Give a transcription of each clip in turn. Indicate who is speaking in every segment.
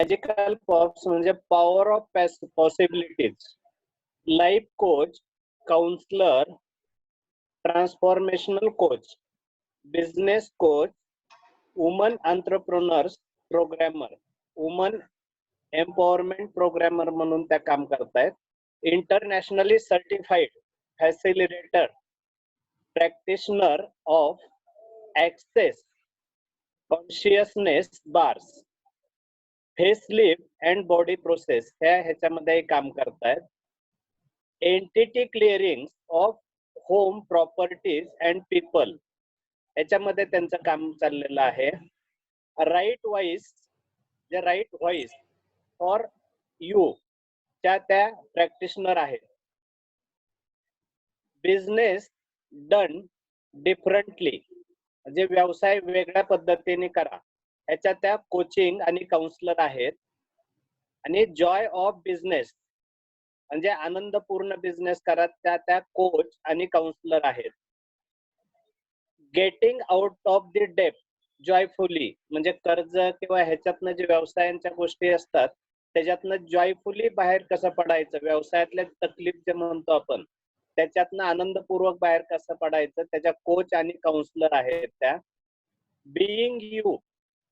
Speaker 1: Magical pops म्हणजे power of possibilities, life coach, counsellor, transformational coach, business coach, woman entrepreneurs programmer, woman empowerment programmer म्हणून त्या काम करतायत. Internationally certified facilitator, practitioner of access consciousness bars, facelift and body process ह्याच्यामध्ये काम करतायत. Entity clearing of home properties and people ह्याच्यामध्ये त्यांचं काम चाललेलं आहे. राईट व्हॉइस फॉर यू त्या प्रॅक्टिशनर आहेत. बिझनेस डन डिफरंटली म्हणजे व्यवसाय वेगळ्या पद्धतीने करा ह्याच्या त्या कोचिंग आणि काउन्सलर आहेत. आणि जॉय ऑफ बिझनेस म्हणजे आनंदपूर्ण बिझनेस करा त्या कोच आणि काउन्सलर आहेत. गेटिंग आउट ऑफ द डेप जॉयफुली म्हणजे कर्ज किंवा ह्याच्यातनं जे व्यवसायांच्या गोष्टी असतात त्याच्यातनं जॉयफुली बाहेर कसं पडायचं, व्यवसायातल्या तकलीफ जे म्हणतो आपण त्याच्यातनं आनंदपूर्वक बाहेर कसं पडायचं त्याच्या कोच आणि काउन्सलर आहेत त्या. बीइंग यू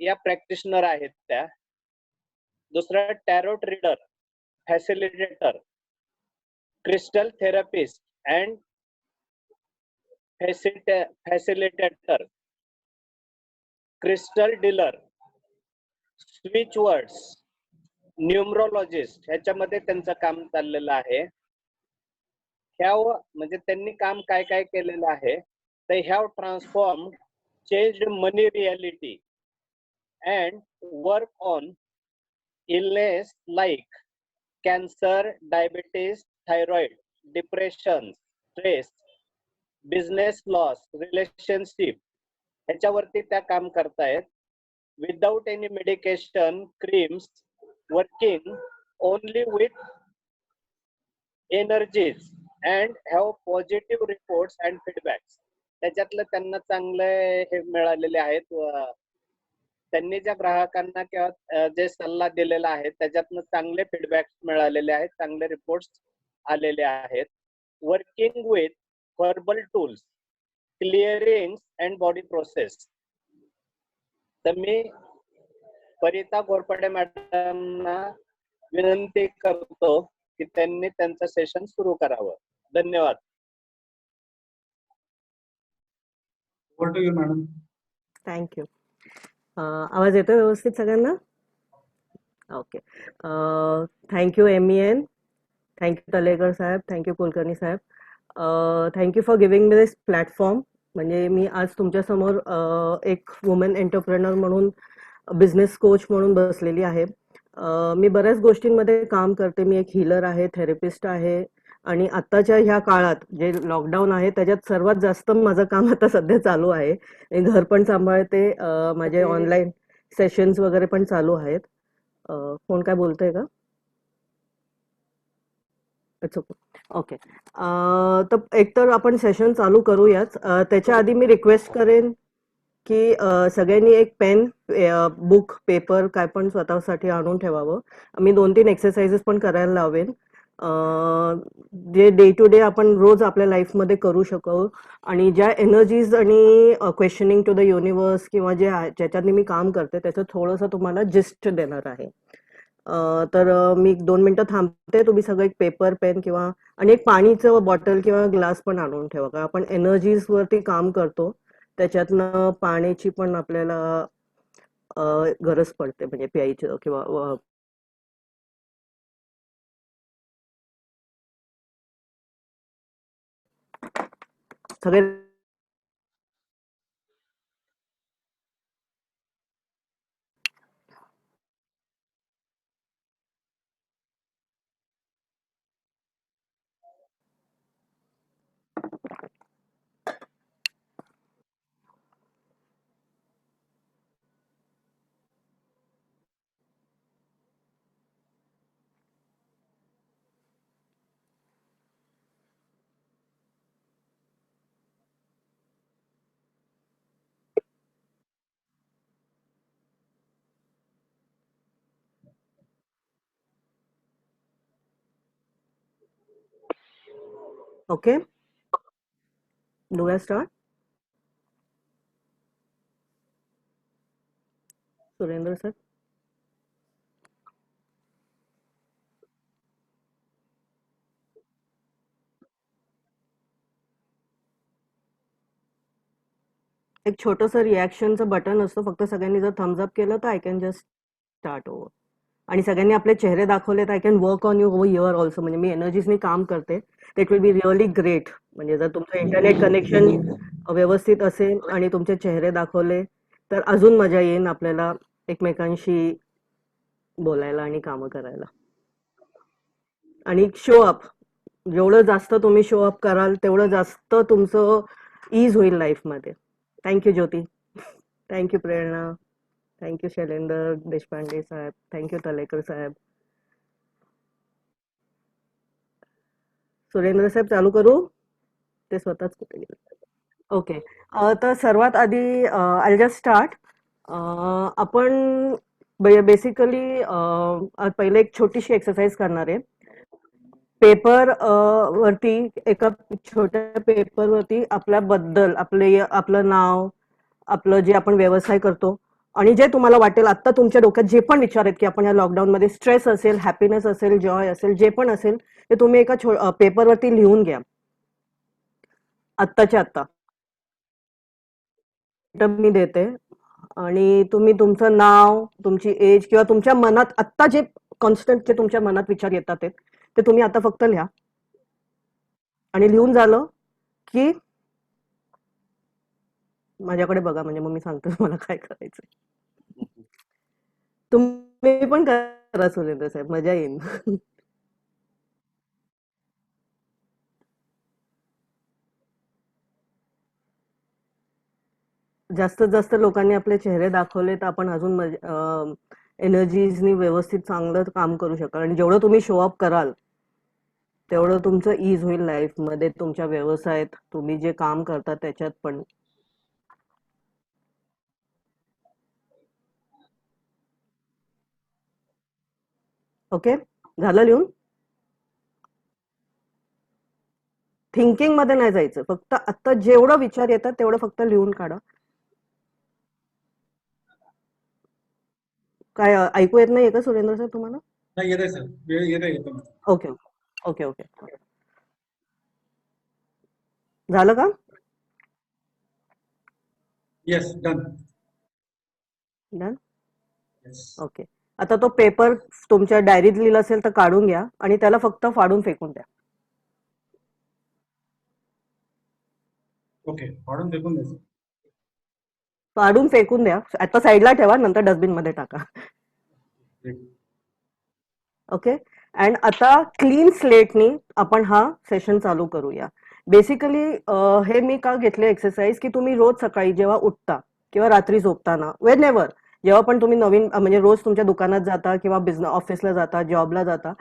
Speaker 1: या प्रॅक्टिशनर आहेत त्या. दुसरं tarot reader, facilitator, crystal therapist and facilitator, crystal dealer, switch words, numerologist ह्याच्यामध्ये त्यांचं काम चाललेलं आहे. म्हणजे त्यांनी काम काय काय केलेलं आहे तर have transform changed money reality and work on illness like cancer, diabetes, thyroid, depression, stress, business loss, relationship ह्याच्यावरती त्या काम करतायत. Without any medication, creams, working only with energies and have positive reports and feedbacks त्याच्यातलं त्यांना चांगले हे मिळालेले आहेत. त्यांनी ज्या ग्राहकांना किंवा जे सल्ला दिलेला आहे त्याच्यातनं चांगले फीडबॅक मिळालेले आहेत, चांगले रिपोर्ट्स आलेले आहेत. Working with verbal tools, clearing and body process. तर मी परिता घोरपडे मॅडमना विनंती करतो की त्यांनी त्यांचं सेशन सुरू करावं. धन्यवाद.
Speaker 2: मॅडम.
Speaker 3: थँक्यू. आवाज येतोय व्यवस्थित सगळ्यांना? Okay. Thank you MEN, thank you Talekar saheb, thank you Kulkarni saheb. Thank you for giving me this platform. म्हणजे मी आज तुमच्यासमोर एक वुमेन एंटरप्रेनर म्हणून, बिझनेस कोच म्हणून बसलेली आहे. मी बऱ्याच गोष्टींमध्ये काम करते. मी एक हीलर आहे, थेरपिस्ट आहे आणि आत्ताच्या ह्या काळात जे लॉकडाऊन आहे त्याच्यात सर्वात जास्त माझं काम आता सध्या चालू आहे. घर पण सांभाळते, माझे ऑनलाईन सेशन्स वगैरे पण चालू आहेत. कोण काय बोलतंय का? It's okay. ओके. तर एकतर आपण सेशन चालू करूयाच. त्याच्या आधी मी रिक्वेस्ट करेन की सगळ्यांनी एक पेन, बुक, पेपर काय पण स्वतःसाठी आणून ठेवावं. मी 2-3 एक्सरसाइजेस पण करायला लावेन जे डे टू डे आपण रोज आपल्या लाईफमध्ये करू शकू. आणि ज्या एनर्जीज आणि क्वेश्चनिंग टू द युनिवर्स किंवा ज्याच्यात मी काम करते त्याचं थोडंसं तुम्हाला जिस्ट देणार आहे. तर मी 2 मिनिटं थांबते. तुम्ही सगळं एक पेपर, पेन किंवा आणि एक पाणीचं बॉटल किंवा ग्लास पण आणून ठेवा. कारण आपण एनर्जीज वरती काम करतो त्याच्यातनं पाण्याची पण आपल्याला गरज पडते म्हणजे प्यायचं किंवा सगळे Okay, do I start? Surendra sir. एक छोटंसं रिॲक्शनचं बटन असतं. फक्त सगळ्यांनी जर थम्स अप केलं तर I can just start over. आणि सगळ्यांनी आपले चेहरे दाखवले तर I can work on you over your also. म्हणजे मी एनर्जीजनी काम करते. It will be really great. म्हणजे जर तुमचं इंटरनेट कनेक्शन व्यवस्थित असेल आणि तुमचे चेहरे दाखवले तर अजून मजा येईल आपल्याला एकमेकांशी बोलायला आणि कामं करायला. आणि शो अप, जेवढं जास्त तुम्ही शो अप कराल तेवढं जास्त तुमचं ईज होईल लाईफमध्ये. थँक्यू ज्योती. थँक्यू प्रेरणा. थँक्यू शैलेंद्र देशपांडे साहेब. थँक्यू तलेकर साहेब. सुरेंद्र साहेब चालू करू? ते स्वतःच कुठे गेले? ओके. तर सर्वात आधी आय जस्ट स्टार्ट. आपण बेसिकली पहिले एक छोटीशी एक्सरसाइज करणार आहे. पेपर वरती, एका छोट्या पेपरवरती आपल्याबद्दल आपलं नाव, आपलं जे आपण व्यवसाय करतो आणि जे तुम्हाला वाटेल आत्ता तुमच्या डोक्यात जे पण विचार आहेत की आपण या लॉकडाऊनमध्ये स्ट्रेस असेल, हॅपीनेस असेल, जॉय असेल, जे पण असेल ते तुम्ही एका पेपरवरती लिहून घ्या आत्ताच्या आत्ता. तर मी देते आणि तुम्ही तुमचं नाव, तुमची एज किंवा तुमच्या मनात आत्ता जे कॉन्स्टंट जे तुमच्या मनात विचार येतात ते तुम्ही आता फक्त लिहा. आणि लिहून झालं की माझ्याकडे बघा, म्हणजे मग मी सांगतो मला काय करायचं. तुम्ही पण करा सुरेंद्र साहेब, मजा येईल. जास्तीत जास्त लोकांनी आपले चेहरे दाखवले तर आपण अजून एनर्जीजनी व्यवस्थित चांगलं काम करू शकाल. आणि जेवढं तुम्ही शो अप कराल तेवढं तुमचं ईज होईल लाईफमध्ये, तुमच्या व्यवसायात, तुम्ही जे काम करता त्याच्यात पण. ओके, झालं लिहून? थिंकिंग मध्ये नाही जायचं, फक्त आता जेवढं विचार येतात तेवढं फक्त लिहून काढा. काय ऐकू येत नाहीये का सुरेंद्र सर तुम्हाला?
Speaker 2: नाही येत आहे सर, येत आहे.
Speaker 3: Okay okay okay. झालं का?
Speaker 2: Yes, done.
Speaker 3: Done.
Speaker 2: Yes.
Speaker 3: Okay. आता तो पेपर तुमच्या डायरीत लिहिलं असेल तर काढून घ्या आणि त्याला फक्त फाडून फेकून द्या.
Speaker 2: ओके, फाडून फेकून द्यायचं.
Speaker 3: फाडून फेकून द्या. आता साईडला ठेवा, नंतर डस्टबिन मध्ये टाका. ओके. अँड आता क्लीन स्लेटनी आपण हा सेशन चालू करूया. बेसिकली हे मी का घेतले एक्सरसाइज की तुम्ही रोज सकाळी जेव्हा उठता किंवा रात्री झोपताना, वेन एव्हर, जेव्हा पण तुम्ही नवीन म्हणजे रोज तुमच्या दुकानात जाता किंवा बिझनेस ऑफिसला जाता, जॉबला जाता,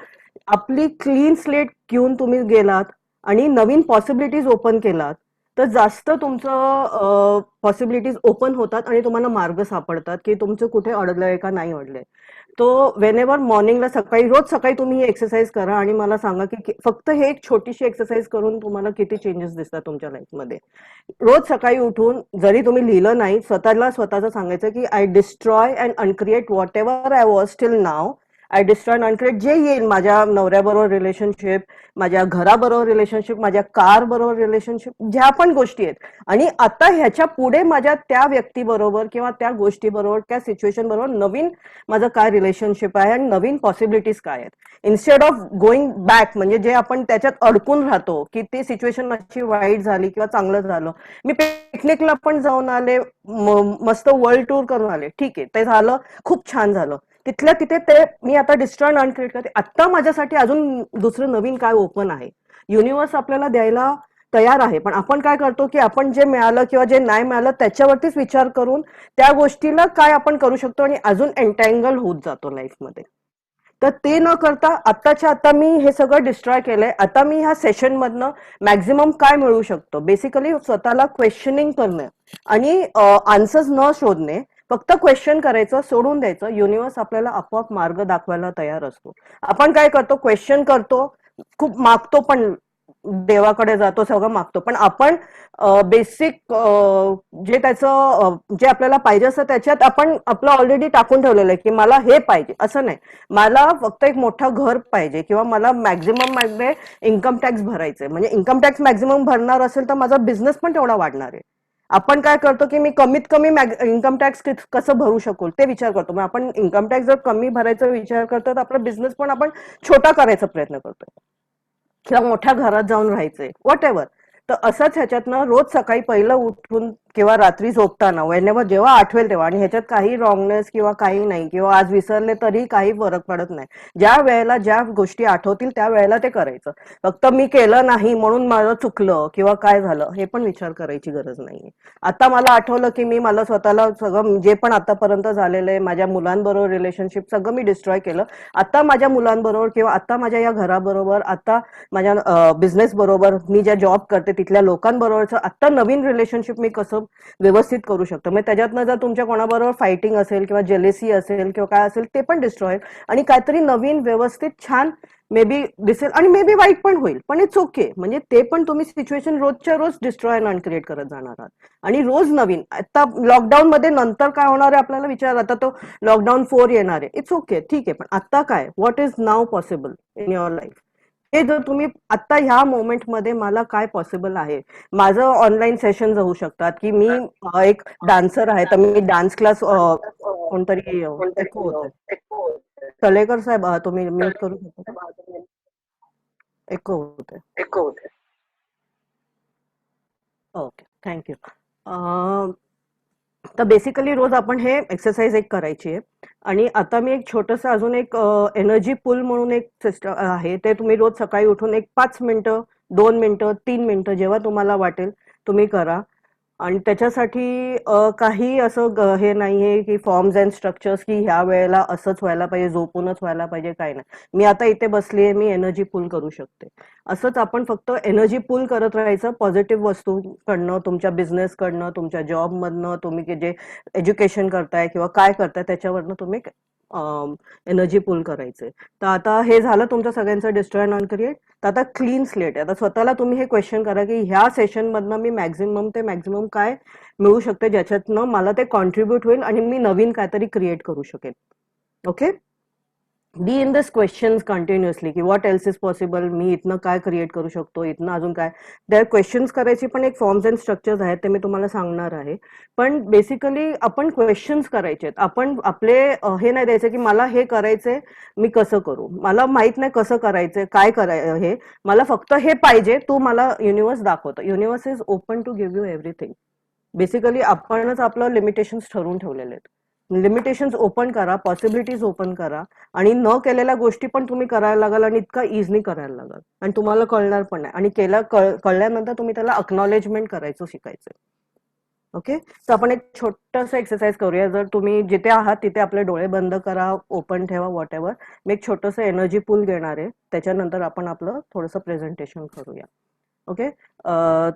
Speaker 3: आपली क्लीन स्लेट घेऊन तुम्ही गेलात आणि नवीन पॉसिबिलिटीज ओपन केलात तर जास्त तुमचं पॉसिबिलिटीज ओपन होतात आणि तुम्हाला मार्ग सापडतात की तुमचं कुठे अडलंय का नाही अडलंय. तो वेन एव्हर मॉर्निंगला सकाळी, रोज सकाळी तुम्ही ही एक्सरसाइज करा आणि मला सांगा की फक्त हे एक छोटीशी एक्सरसाइज करून तुम्हाला किती चेंजेस दिसतात तुमच्या लाईफमध्ये. रोज सकाळी उठून जरी तुम्ही लिहिलं नाही, स्वतःचं सांगायचं की I destroy and uncreate whatever I was till now. I destroy and uncreate जे येईल, माझ्या नवऱ्याबरोबर रिलेशनशिप, माझ्या घराबरोबर रिलेशनशिप, माझ्या कार बरोबर रिलेशनशिप, ज्या पण गोष्टी आहेत, आणि आता ह्याच्या पुढे माझ्या त्या व्यक्तीबरोबर किंवा त्या गोष्टीबरोबर त्या सिच्युएशन बरोबर नवीन माझं काय रिलेशनशिप आहे आणि नवीन पॉसिबिलिटीज काय आहेत. इन्स्टेड ऑफ गोईंग बॅक, म्हणजे जे आपण त्याच्यात अडकून राहतो की ते सिच्युएशन अशी वाईट झाली किंवा चांगलं झालं. मी पिकनिकला पण जाऊन आले, मस्त वर्ल्ड टूर करून आले, ठीक आहे, ते झालं, खूप छान झालं. तिथल्या तिथे ते मी आता डिस्ट्रॉय अनक्रिएट करते. आता माझ्यासाठी अजून दुसरं नवीन काय ओपन आहे. युनिव्हर्स आपल्याला द्यायला तयार आहे, पण आपण काय करतो की आपण जे मिळालं किंवा जे नाही मिळालं त्याच्यावरतीच विचार करून त्या गोष्टीला काय आपण करू शकतो आणि अजून एंटँगल होत जातो लाईफमध्ये. तर ते न करता आत्ताच्या आता मी हे सगळं डिस्ट्रॉय केलंय. आता मी ह्या सेशन मधनं मॅक्झिमम काय मिळू शकतो, बेसिकली स्वतःला क्वेश्चनिंग करणं आणि आन्सर्स न शोधणे, फक्त क्वेश्चन करायचं, सोडून द्यायचं. युनिव्हर्स आपल्याला आपोआप मार्ग दाखवायला तयार असतो. आपण काय करतो, क्वेश्चन करतो, खूप मागतो पण देवाकडे जातो, सगळं मागतो, पण आपण बेसिक जे त्याचं जे आपल्याला पाहिजे असतं त्याच्यात आपण आपलं ऑलरेडी टाकून ठेवलेलं आहे की मला हे पाहिजे असं नाही. मला फक्त एक मोठं घर पाहिजे किंवा मला मॅक्झिमम मध्ये इन्कम टॅक्स भरायचंय, म्हणजे इन्कम टॅक्स मॅक्झिमम भरणार असेल तर माझा बिझनेस पण तेवढा वाढणार आहे. आपण काय करतो की मी कमीत कमी इन्कम टॅक्स कसं भरू शकू ते विचार करतो. मग आपण इन्कम टॅक्स जर कमी भरायचा विचार करतो तर आपला बिझनेस पण आपण छोटा करायचा प्रयत्न करतोय किंवा मोठ्या घरात जाऊन राहायचंय, व्हॉट एव्हर. तर असंच ह्याच्यातनं रोज सकाळी पहिलं उठून किंवा रात्री झोपताना वेनेवर जेव्हा आठवेल तेव्हा, आणि ह्याच्यात काही रॉंगनेस किंवा काही नाही किंवा आज विसरले तरी काही फरक पडत नाही. ज्या वेळेला ज्या गोष्टी आठवतील त्या वेळेला ते करायचं. फक्त मी केलं नाही म्हणून माझं चुकलं किंवा काय झालं हे पण विचार करायची गरज नाहीये. आता मला आठवलं की मी मला स्वतःला सगळं जे पण आतापर्यंत झालेलं आहे, माझ्या मुलांबरोबर रिलेशनशिप सगळं मी डिस्ट्रॉय केलं. आता माझ्या मुलांबरोबर किंवा आता माझ्या या घराबरोबर, आता माझ्या बिझनेस बरोबर, मी ज्या जॉब करते तिथल्या लोकांबरोबरचं आता नवीन रिलेशनशिप मी कसं व्यवस्थित करू शकतो. मग त्याच्यातनं जर तुमच्या कोणाबरोबर फायटिंग असेल किंवा जेलेसी असेल किंवा काय असेल ते पण डिस्ट्रॉय, आणि काहीतरी नवीन व्यवस्थित छान मे बी दिसेल, आणि मे बी वाईट पण होईल, पण इट्स ओके. म्हणजे ते पण तुम्ही सिच्युएशन रोजच्या रोज डिस्ट्रॉय अँड अनक्रिएट करत जाणार आहात आणि रोज नवीन. आता लॉकडाऊन मध्ये नंतर काय होणार आहे आपल्याला विचार, आता तो लॉकडाऊन 4 येणार आहे, इट्स ओके, ठीक आहे, पण आता काय, what is now possible in your life, हे जर तुम्ही आता ह्या मोमेंटमध्ये मला काय पॉसिबल आहे. माझं ऑनलाईन सेशन होऊ शकतात की मी एक डान्सर आहे तर मी डान्स क्लास, कोणतरी एको होतंय, तलेकर साहेब तुम्ही म्यूट करू शकता का, एको होतंय. Okay, thank you. तर बेसिकली रोज आपण हे एक्सरसाइज एक करायची आहे. आणि आता मी एक छोटंसं अजून एक एनर्जी पूल म्हणून एक सिस्टम आहे, ते तुम्ही रोज सकाळी उठून एक 5 मिनिटं, 2 मिनिटं, 3 मिनिटं जेव्हा तुम्हाला वाटेल तुम्ही करा. आणि त्याच्यासाठी काही असं हे नाहीये की फॉर्म्स अँड स्ट्रक्चर्स की ह्या वेळेला असंच व्हायला पाहिजे, झोपूनच व्हायला पाहिजे, काय नाही. मी आता इथे बसलीये, मी एनर्जी पूल करू शकते. असंच आपण फक्त एनर्जी पूल करत राहायचं पॉझिटिव्ह वस्तूंकडनं, तुमच्या बिझनेस कडनं, तुमच्या जॉब मधनं, तुम्ही जे एज्युकेशन करताय किंवा काय करताय त्याच्यावरनं तुम्ही एनर्जी पूल करायचे. तर आता हे झालं तुमचं सगळ्यांचं डिस्ट्रॉय अँड अनक्रिएट. तर आता क्लीन स्लेट आहे. आता स्वतःला तुम्ही हे क्वेश्चन करा की ह्या सेशन मधनं मी मॅक्झिमम ते मॅक्झिमम काय मिळू शकते ज्याच्यातनं मला ते कॉन्ट्रीब्युट होईल आणि मी नवीन काहीतरी क्रिएट करू शकेल. Okay, be in this questions continuously की व्हॉट एल्स इज पॉसिबल, मी इथनं काय क्रिएट करू शकतो, इथनं अजून काय. त्या क्वेश्चन्स करायची पण एक फॉर्म्स अँड स्ट्रक्चर्स आहेत, ते मी तुम्हाला सांगणार आहे. पण बेसिकली आपण क्वेश्चन्स करायचे, आपण आपले हे नाही द्यायचं की मला हे करायचंय, मी कसं करू, मला माहित नाही कसं करायचंय, काय करायचं, हे मला फक्त हे पाहिजे, तू मला युनिव्हर्स दाखवतो. Universe is open to give you everything. Basically आपणच आपलं लिमिटेशन्स ठरवून ठेवलेले आहेत. लिमिटेशन्स ओपन करा, पॉसिबिलिटीज ओपन करा, आणि न केलेल्या गोष्टी पण तुम्ही करायला लागाल आणि इतका इझिली करायला लागाल आणि तुम्हाला कळणार पण नाही. आणि कळल्यानंतर तुम्ही त्याला अक्नॉलेजमेंट करायचं शिकायचं. ओके, तर आपण एक छोटंसं एक्सरसाइज करूया. जर तुम्ही जिथे आहात तिथे आपले डोळे बंद करा, ओपन ठेवा, व्हॉट एव्हर. मी एक छोटंसं एनर्जी पूल घेणार आहे, त्याच्यानंतर आपण आपलं थोडंसं प्रेझेंटेशन करूया. ओके,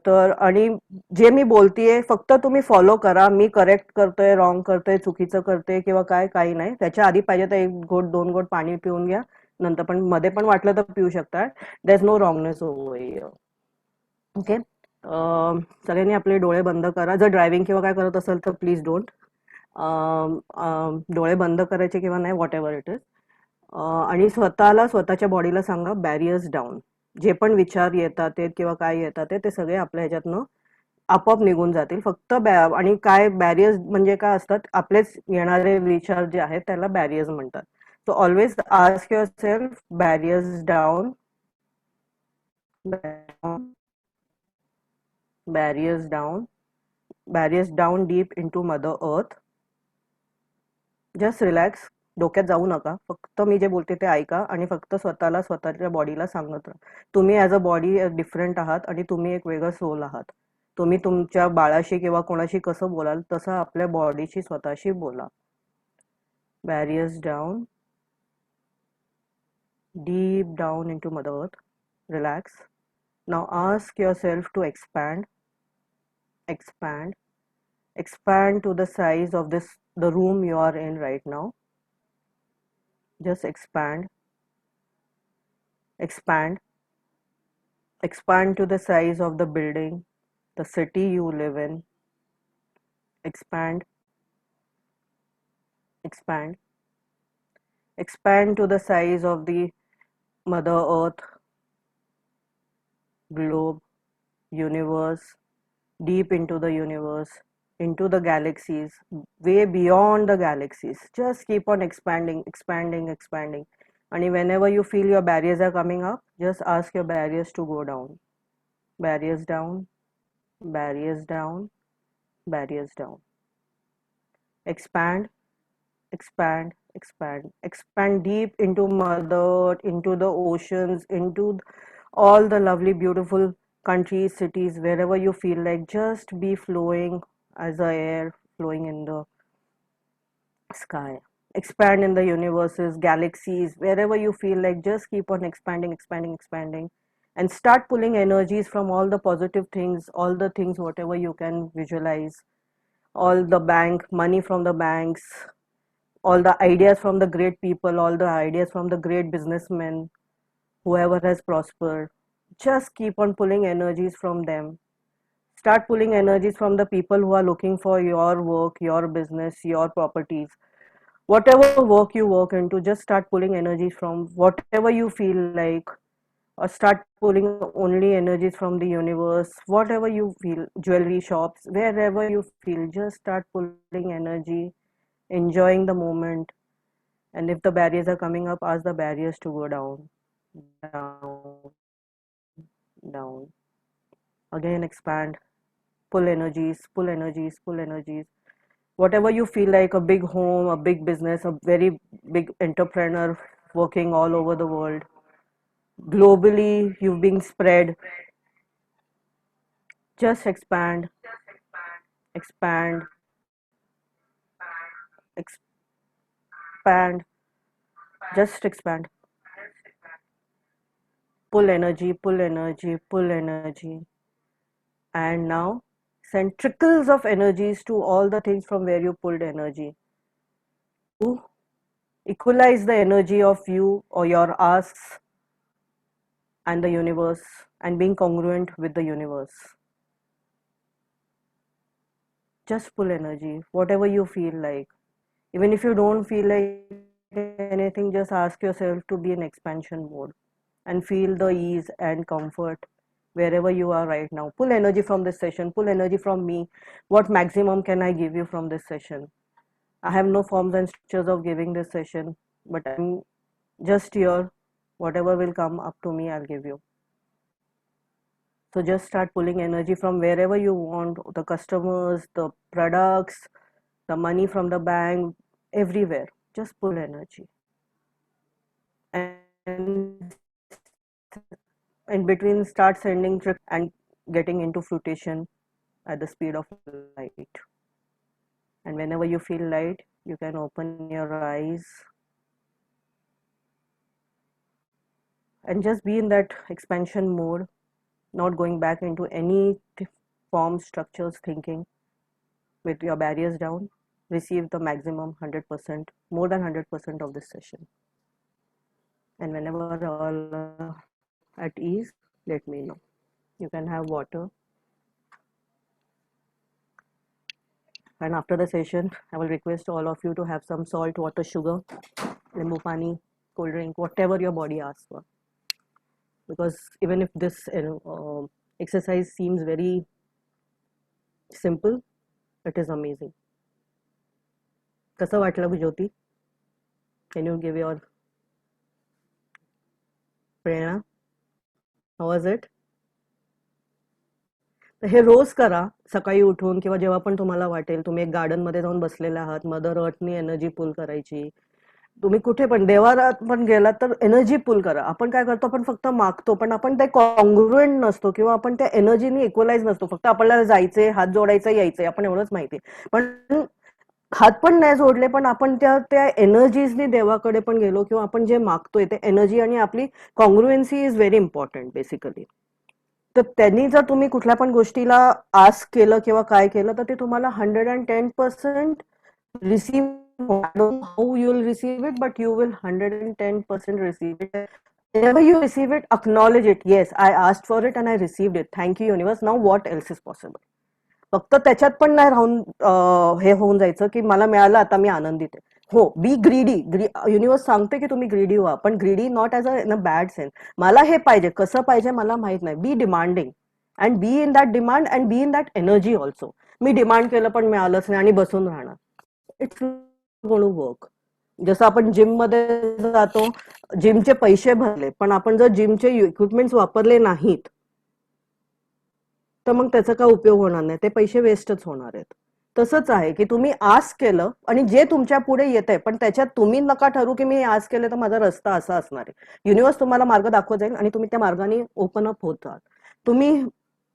Speaker 3: तर आणि जे मी बोलतीये फक्त तुम्ही फॉलो करा. मी करेक्ट करतोय, रॉंग करतोय, चुकीचं करते किंवा काय, काही नाही. त्याच्या आधी पाहिजे तर 1 घोट 2 घोट पाणी पिऊन घ्या, नंतर पण मध्ये पण वाटलं तर पिऊ शकता. There is no wrongness over here. Okay, सगळ्यांनी आपले डोळे बंद करा. जर ड्रायव्हिंग किंवा काय करत असेल तर प्लीज डोंट. डोळे बंद करायचे किंवा नाही, व्हॉट एव्हर इट इज. आणि स्वतःला, स्वतःच्या बॉडीला सांगा बॅरियर्स डाऊन. जे पण विचार येतात ते किंवा काय येतात ते सगळे आपल्या ह्याच्यातनं आपोआप निघून जातील. फक्त आणि काय बॅरियर्स म्हणजे काय असतात, आपलेच येणारे विचार जे आहेत त्याला बॅरियर्स म्हणतात. So always ask your self barriers down, barriers down, barriers down deep into mother earth. Just relax, डोक्यात जाऊ नका, फक्त मी जे बोलते ते ऐका आणि फक्त स्वतःला, स्वतःच्या बॉडीला सांगत राहा. तुम्ही ॲज अ बॉडी डिफरंट आहात आणि तुम्ही एक वेगळं सोल आहात. तुम्ही तुमच्या बाळाशी किंवा कोणाशी कसं बोलाल तसं आपल्या बॉडीशी स्वतःशी बोला. Barriers down, deep down into mother earth, relax. Now ask yourself to expand, expand, expand to the size of the room you are in right now. Just expand, expand, Expand to the size of the building, the city you live in. Expand, expand, expand to the size of the Mother Earth, globe, universe, deep into the universe, into the galaxies, way beyond the galaxies. Just keep on expanding, expanding, expanding. And whenever you feel your barriers are coming up, just ask your barriers to go down. Barriers down, barriers down, barriers down. Expand, expand, expand, expand deep into Mother Earth, into the oceans, into all the lovely, beautiful countries, cities, wherever you feel like. Just be flowing as a air flowing in the sky. Expand in the universes, galaxies, wherever you feel like. Just keep on expanding, expanding, expanding, and start pulling energies from all the positive things, all the things, whatever you can visualize, all the bank money from the banks, all the ideas from the great people, all the ideas from the great businessmen, whoever has prospered. Just keep on pulling energies from them. Start pulling energies from the people who are looking for your work, your business, your properties. Whatever work you work into, just start pulling energies from whatever you feel like, or start pulling only energies from the universe, whatever you feel, jewelry shops, wherever you feel, just start pulling energy, enjoying the moment. And if the barriers are coming up, ask the barriers to go down, down, down. Again, expand, pull energies, pull energies, pull energies. Whatever you feel like, a big home, a big business, a very big entrepreneur working all over the world. Globally, you've been spread. Just expand, expand, expand, just expand. Pull energy, pull energy, pull energy. And now send trickles of energies to all the things from where you pulled energy. To equalize the energy of you or your asks and the universe, and being congruent with the universe. Just pull energy, whatever you feel like. Even if you don't feel like anything, just ask yourself to be in expansion mode and feel the ease and comfort wherever you are right now. Pull energy from this session, pull energy from me. What maximum can I give you from this session? I have no forms and structures of giving this session, but I'm just here. Whatever will come up to me, I'll give you. So just start pulling energy from wherever you want, the customers, the products, the money from the bank, everywhere. Just pull energy. And in between, start sending trips and getting into fruition at the speed of light. And whenever you feel light, you can open your eyes and just be in that expansion mode, not going back into any form, structures, thinking. With your barriers down, receive the maximum 100%, more than 100% of this session. And whenever all at ease, let me know. You can have water. And after the session, I will request all of you to have some salt, water, sugar, limbu pani, cold drink, whatever your body asks for. Because even if this exercise seems very simple, it is amazing. कसं वाटलं ज्योती? Can you give your Prerna? How was it? तर हे रोज करा, सकाळी उठून किंवा जेव्हा पण तुम्हाला वाटेल. तुम्ही एक गार्डन मध्ये जाऊन बसलेला आहात, मदर अर्थनी एनर्जी पुल करायची. तुम्ही कुठे पण देवारात पण गेलात तर एनर्जी पुल करा. आपण काय करतो, आपण फक्त मागतो, पण आपण ते कॉन्ग्रुएंट नसतो किंवा आपण त्या एनर्जीनी इक्वलाइज नसतो. फक्त आपल्याला जायचंय, हात जोडायचा, यायचंय, आपण एवढंच माहिती. पण हात पण नाही जोडले, पण आपण त्या एनर्जीजनी देवाकडे पण गेलो किंवा आपण जे मागतोय ते एनर्जी, आणि आपली कॉन्ग्रुएन्सी इज व्हेरी इम्पॉर्टंट बेसिकली. तर त्यांनी जर तुम्ही कुठल्या पण गोष्टीला आस्क केलं किंवा काय केलं, तर ते तुम्हाला 110% receive. I don't know how you will receive it, but you will 110% receive it. whenever you receive it, acknowledge it. Yes, I asked for it and I received it. Thank you, universe. Now what else is possible? फक्त त्याच्यात पण नाही राहून हे होऊन जायचं की मला मिळालं आता मी आनंदित आहे. हो, बी ग्रीडी. युनिवर्स सांगते की तुम्ही ग्रीडी व्हा, पण greedy not as in a bad sense. मला हे पाहिजे, कसं पाहिजे मला माहित नाही. Be demanding and be in that demand and be in that energy also. मी डिमांड केलं पण मिळालंच नाही आणि बसून राहणार. It's going to work. जसं आपण जिम मध्ये जातो, जिमचे पैसे भरले पण आपण जर जिमचे इक्विपमेंट्स वापरले नाहीत तर मग त्याचा काय उपयोग होणार नाही, ते पैसे वेस्टच होणार आहेत. तसंच आहे की तुम्ही आस्क केलं आणि जे तुमच्या पुढे येत आहे पण त्याच्यात तुम्ही नका ठरवू की मी आस्क केलं तर माझा रस्ता असा असणार आहे. युनिवर्स तुम्हाला मार्ग दाखवत जाईल आणि तुम्ही त्या मार्गाने ओपन अप होत जाल. तुम्ही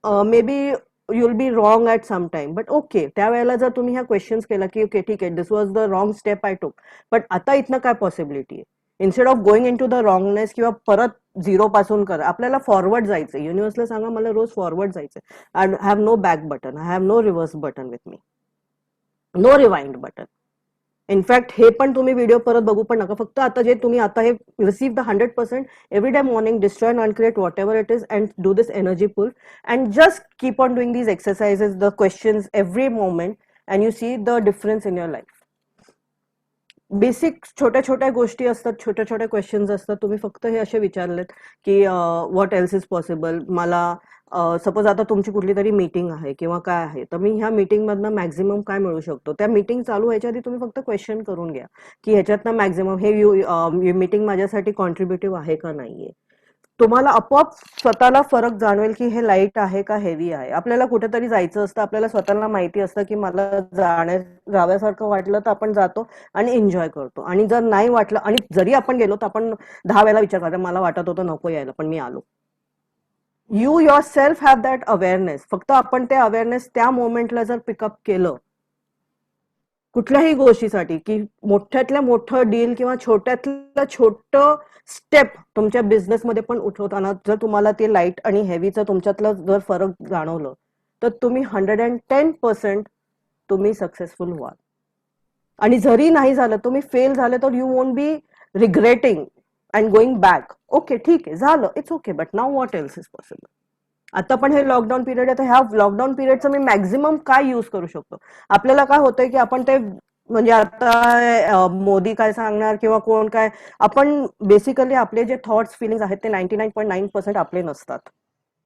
Speaker 3: may be you'll be wrong at some time, but okay, त्यावेळेला जर तुम्ही ह्या क्वेश्चन्स केला की ओके ठीक आहे, this was the wrong step I took, but आता इथनं काय पॉसिबिलिटी आहे. Instead of going into the wrongness किंवा परत झिरो पासून करा, आपल्याला फॉरवर्ड जायचं. युनिवर्सला सांगा मला रोज फॉरवर्ड जायचं. I have no back button, I have no reverse button with me, no rewind button. In fact हे पण तुम्ही व्हिडिओ परत बघू पण नका. फक्त आता जे तुम्ही आता हे receive the 100% every day morning, destroy and create whatever it is and do this energy pull and just keep on doing these exercises, the questions every moment and you see the difference in your life. Basic छोट्या छोट्या गोष्टी असतात, छोट्या छोट्या questions असतात. तुम्ही फक्त हे असे विचारलेत की व्हॉट एल्स इज पॉसिबल. मला सपोज आता तुमची कुठली तरी मीटिंग आहे किंवा काय आहे, तर मी ह्या मीटिंगमधनं मॅक्झिमम काय मिळू शकतो. त्या मीटिंग चालू व्हायच्या आधी तुम्ही फक्त क्वेश्चन करून घ्या की ह्याच्यातनं मॅक्झिमम हे मीटिंग माझ्यासाठी कॉन्ट्रीब्युटिव्ह आहे का नाहीये. तुम्हाला आपोआप स्वतःला फरक जाणवेल की हे लाईट आहे का हेवी आहे. आपल्याला कुठेतरी जायचं असतं, आपल्याला स्वतःला माहिती असतं की मला जाव्यासारखं वाटलं तर आपण जातो आणि एन्जॉय करतो. आणि जर नाही वाटलं आणि जरी आपण गेलो तर आपण 10 वेळेला विचार करतो, मला वाटत होतं नको यायला पण मी आलो. You your self have that awareness. फक्त आपण ते अवेअरनेस त्या मोमेंटला जर पिकअप केलं कुठल्याही गोष्टीसाठी, की मोठ्यातल्या मोठं डील किंवा छोट्यातलं छोटं स्टेप तुमच्या बिझनेसमध्ये पण उठवताना जर तुम्हाला ते लाईट आणि हेवीचं तुमच्यातलं जर फरक जाणवलं तर तुम्ही 110% तुम्ही सक्सेसफुल व्हाल. आणि जरी नाही झालं, तुम्ही फेल झाले तर you won't be regretting and going back. Okay ठीक आहे झालं, it's okay, but now what else is possible. आता पण हे लॉकडाऊन पिरियड आहे, तर ह्या लॉकडाऊन पिरियडचं मी मॅक्झिमम काय यूज करू शकतो. आपल्याला काय होतंय की आपण ते म्हणजे आता मोदी काय सांगणार किंवा कोण काय, आपण बेसिकली आपले जे थॉट्स फिलिंग्स आहेत ते 99.9% आपले नसतात.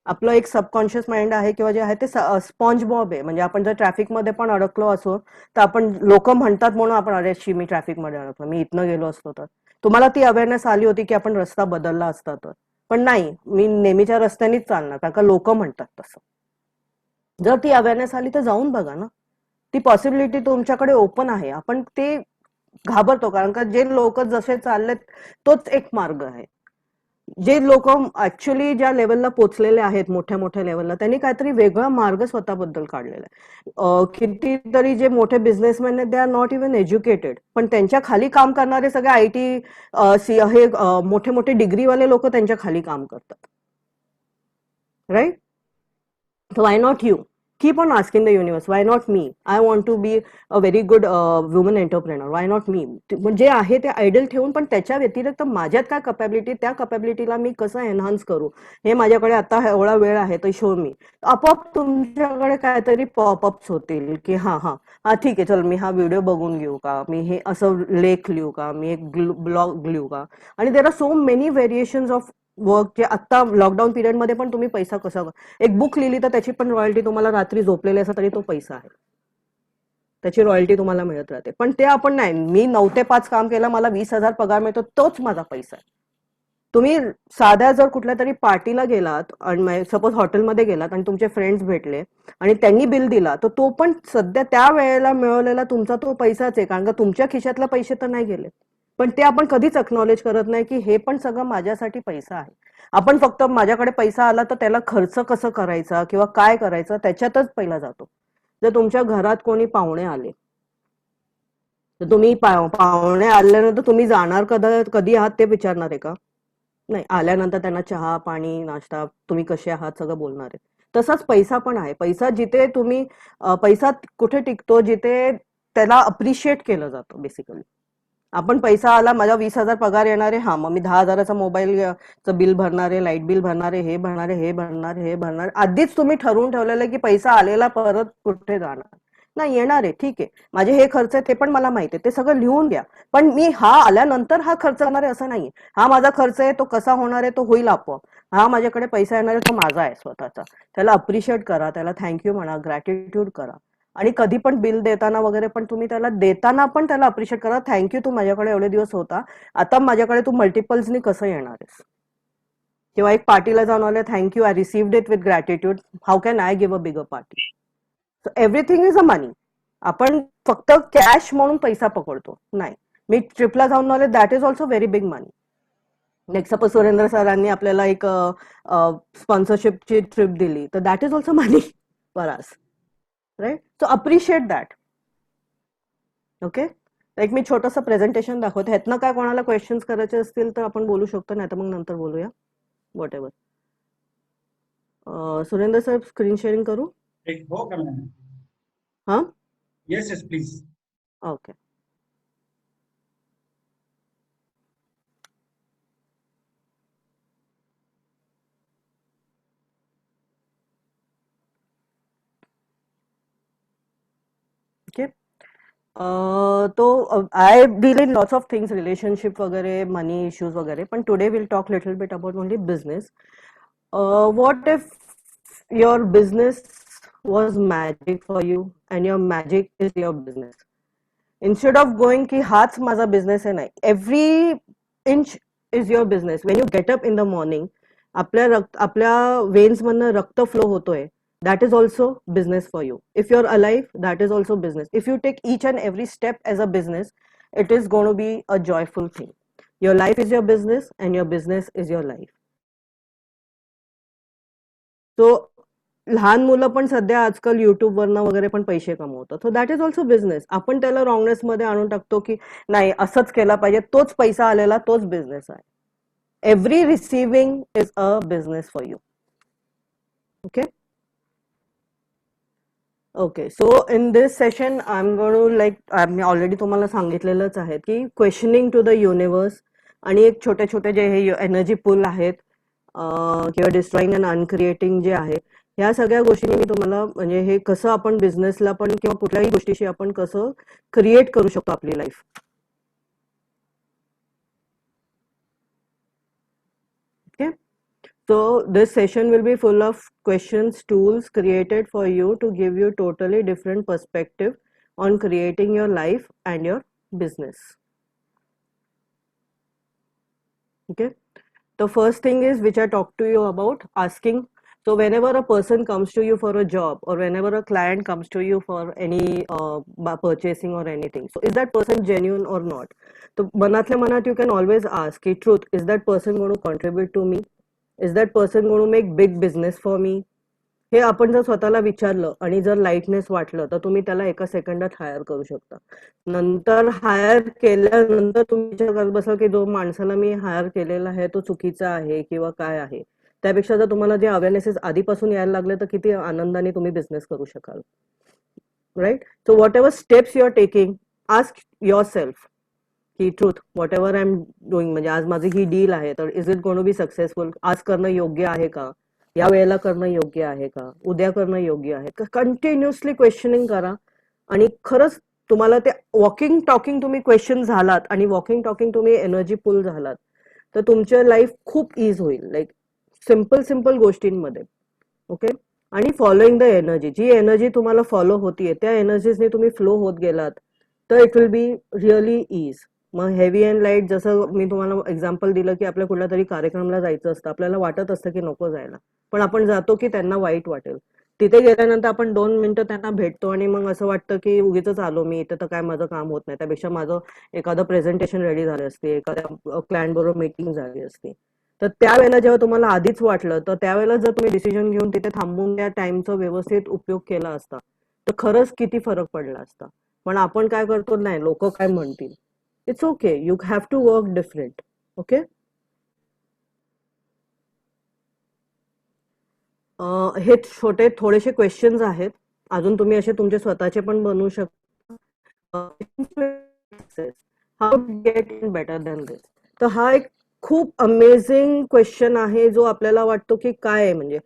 Speaker 3: आपलं एक सबकॉन्शियस माइंड आहे किंवा जे आहे ते स्पॉन्ज बॉब आहे. म्हणजे आपण जर ट्रॅफिकमध्ये पण अडकलो असो तर आपण लोक म्हणतात म्हणून आपण अरे शी मी ट्रॅफिकमध्ये अडकलो, मी इथनं गेलो असतो तर. तुम्हाला ती अवेअरनेस आली होती की आपण रस्ता बदलला असता तर, पण नाही मी नेहमीच्या रस्त्यानेच चालणार कारण का लोक म्हणतात तसं. जर ती अवेअरनेस आली तर जाऊन बघा ना, ती पॉसिबिलिटी तुमच्याकडे ओपन आहे. आपण ते घाबरतो कारण का जे लोक जसे चाललेत तोच एक मार्ग आहे. जे लोक ऍक्च्युअली ज्या लेवलला पोचलेले आहेत मोठ्या मोठ्या लेवलला, त्यांनी काहीतरी वेगळा मार्ग स्वतःबद्दल काढलेला आहे. कितीतरी जे मोठे बिझनेसमॅन आहेत they are not even educated, पण त्यांच्या खाली काम करणारे सगळे IT हे मोठे मोठे डिग्रीवाले लोक त्यांच्या खाली काम करतात. Right? So why not you? Keep on asking the universe, why not me? I want to be a very good woman entrepreneur. Why not me? जे आहे ते आयडियल ठेवून, पण त्याच्या व्यतिरिक्त माझ्यात काय कॅपॅबिलिटी, त्या कॅपॅबिलिटीला मी कसं एनहान्स करू, हे माझ्याकडे आता एवढा वेळ आहे तर शो मी. आपोआप तुमच्याकडे काहीतरी पॉपअप्स होतील की हा ठीक आहे चल मी हा व्हिडिओ बघून घेऊ का, मी हे असं लेख लिहू का, मी एक ब्लॉग लिहू का. आणि there are so many variations of work जे आता लॉकडाऊन पिरियडमध्ये पण तुम्ही पैसा कसा, एक बुक लिहिली तर त्याची पण रॉयल्टी तुम्हाला रात्री झोपलेली असं तरी तो पैसा आहे, त्याची रॉयल्टी तुम्हाला मिळत राहते. पण ते आपण नाही, मी 9 ते 5 काम केलं मला 20,000 पगार मिळतो तोच माझा पैसा आहे. तुम्ही साध्या जर कुठल्या तरी पार्टीला गेलात आणि सपोज हॉटेलमध्ये गेलात आणि तुमचे फ्रेंड्स भेटले आणि त्यांनी बिल दिला तर तो पण सध्या त्या वेळेला मिळवलेला तुमचा तो पैसाच आहे कारण का तुमच्या खिशातले पैसे तर नाही गेले. पण ते आपण कधीच अक्नॉलेज करत नाही की हे पण सगळं माझ्यासाठी पैसा आहे. आपण फक्त माझ्याकडे पैसा आला तर त्याला खर्च कसं करायचा किंवा काय करायचं त्याच्यातच पहिला जातो. जर तुमच्या घरात कोणी पाहुणे आले तर तुम्ही पाहुणे आल्यानंतर तुम्ही जाणार कधी आहात ते विचारणार आहे का? नाही, आल्यानंतर त्यांना चहा पाणी नाश्ता तुम्ही कसे आहात सगळं बोलणार आहे. तसाच पैसा पण आहे. पैसा जिथे तुम्ही पैसा कुठे टिकतो जिथे त्याला अप्रिशिएट केलं जातं बेसिकली. आपण पैसा आला, माझा 20,000 पगार येणार आहे, हा मग मी 10,000चा मोबाईलचं बिल भरणार आहे, लाईट बिल भरणार आहे, हे भरणार आहे, हे भरणार हे भरणार. आधीच तुम्ही ठरवून ठेवलेलं आहे की पैसा आलेला परत कुठे जाणार नाही, येणार आहे, ठीक आहे, माझे हे खर्च आहे ते पण मला माहिती आहे, ते सगळं लिहून घ्या. पण मी हा आल्यानंतर हा खर्च करणार आहे असं नाहीये. हा माझा खर्च आहे, तो कसा होणार आहे तो होईल आपोआप. हा माझ्याकडे पैसा येणार आहे, तो माझा आहे स्वतःचा. त्याला अप्रिशिएट करा, त्याला थँक्यू म्हणा, ग्रॅटिट्यूड करा. आणि कधी पण बिल देताना वगैरे पण तुम्ही त्याला देताना पण त्याला अप्रिशिएट करा, थँक्यू, तू माझ्याकडे एवढे दिवस होता, आता माझ्याकडे तू मल्टिपल्सनी कसं येणार आहेस. किंवा एक पार्टीला जाऊन आले, thank you, I received it with gratitude, how can I give a bigger party. So everything is a money. आपण फक्त कॅश म्हणून पैसा पकडतो नाही. मी ट्रिपला जाऊन आले, that is also very big money. Next suppose Surendra सरांनी आपल्याला एक स्पॉन्सरशिपची ट्रिप दिली, तर that is also money for us, right. So appreciate that. Okay, एक मी छोटंसं प्रेझेंटेशन दाखवते. ह्यातनं काय कोणाला क्वेश्चन्स करायचे असतील तर आपण बोलू शकतो, नाही तर मग नंतर बोलूया, whatever. Surendra sir, screen sharing करू?
Speaker 2: हो करना है.
Speaker 3: हां,
Speaker 2: Yes, yes, please.
Speaker 3: Okay. Okay. तो I deal in lots of things, relationship वगैरे, मनी इश्यूज वगैरे, पण today will talk little bit about only business. What if your business was magic for you and your magic is your business? Instead of going ki हाच माझा business आहे, नाही, every inch is your business. When you get up in the morning, आपल्या veins मधनं रक्त flow होतोय, that is also business for you. If you're alive, that is also business. If you take each and every step as a business, it is going to be a joyful thing. Your life is your business and your business is your life. So लहान मुलं पण सध्या आजकाल युट्यूबवरनं वगैरे पण पैसे कमवतात. So that is also business. आपण त्याला रॉंगनेस मध्ये आणून टाकतो की नाही असंच केला पाहिजे, तोच पैसा आलेला तोच बिझनेस आहे. Every receiving is a business for you. Okay okay. So in this session I am going to मी ऑलरेडी तुम्हाला सांगितलेलंच आहे की क्वेश्चनिंग टू द युनिव्हर्स आणि एक छोटे छोटे जे हे एनर्जी पूल आहेत किंवा डिस्ट्रॉईंग अँड अनक्रिएटिंग जे आहे, ह्या सगळ्या गोष्टी मी तुम्हाला म्हणजे हे कसं आपण बिझनेसला पण किंवा कुठल्याही गोष्टीशी आपण कसं क्रिएट करू शकतो आपली life. Okay. So this session will be full of questions, tools created for you to give you totally different perspective on creating your life and your business. Okay. The first thing is which I talked to you about, asking. So whenever a person comes to you for a job or whenever a client comes to you for any purchasing or anything, so is that person genuine or not? So manatल्या manat you can always ask, truth, is that person going to contribute to me? Is that person going to make big business for me? हे आपण जर स्वतःला विचारलं आणि जर lightness वाटलं तर तुम्ही त्याला एका सेकंदात हायर करू शकता. नंतर हायर केल्यानंतर तुम्ही विचार करत बसाल की जो माणसाला मी हायर केलेला आहे तो चुकीचा आहे किंवा काय आहे. त्यापेक्षा जर तुम्हाला जे अवेअरनेसेस आधीपासून यायला लागले तर किती आनंदाने तुम्ही बिझनेस करू शकाल. Right. So whatever steps you are taking, ask yourself की truth, whatever I am doing, म्हणजे आज माझी ही डील आहे तर is it going to be successful, आज करणं योग्य आहे का, या वेळेला करणं योग्य आहे का, उद्या करणं योग्य आहे का. कंटिन्युअसली क्वेश्चनिंग करा आणि खरंच तुम्हाला ते वॉकिंग टॉकिंग तुम्ही क्वेश्चन झालात आणि वॉकिंग टॉकिंग तुम्ही एनर्जी फुल झालात तर तुमचं लाईफ खूप इज होईल, लाईक सिम्पल गोष्टींमध्ये. ओके. आणि फॉलोइंग द एनर्जी, जी एनर्जी तुम्हाला फॉलो होतीये त्या एनर्जीजने तुम्ही फ्लो होत गेलात तर it will be really easy. मग हेवी अँड लाईट, जसं मी तुम्हाला एक्झाम्पल दिलं की आपल्या कुठल्या तरी कार्यक्रमाला जायचं असतं, आपल्याला वाटत असतं की नको जायला, पण आपण जातो की त्यांना वाईट वाटेल. तिथे गेल्यानंतर आपण 2 मिनिटं त्यांना भेटतो आणि मग असं वाटतं की उगीच आलो मी इथं, तर काय माझं काम होत नाही, त्यापेक्षा माझं एखादं प्रेझेंटेशन रेडी झालं असते, एखाद्या क्लायंट बरोबर मीटिंग झाली असते. तर त्यावेळेला जेव्हा तुम्हाला आधीच वाटलं तर त्यावेळेला जर तुम्ही डिसिजन घेऊन तिथे थांबून त्या टाइमचा व्यवस्थित उपयोग केला असता तर खरंच किती फरक पडला असता. पण आपण काय करतो, नाही लोक काय म्हणतील. It's okay, you have to work different. Okay. हे छोटे थोडेसे क्वेश्चन्स आहेत, अजून तुम्ही असे तुमचे स्वतःचे पण बनवू शकता. How get in better than this. तर हा एक खूप अमेझिंग क्वेश्चन आहे जो आपल्याला वाटतो की काय आहे, म्हणजे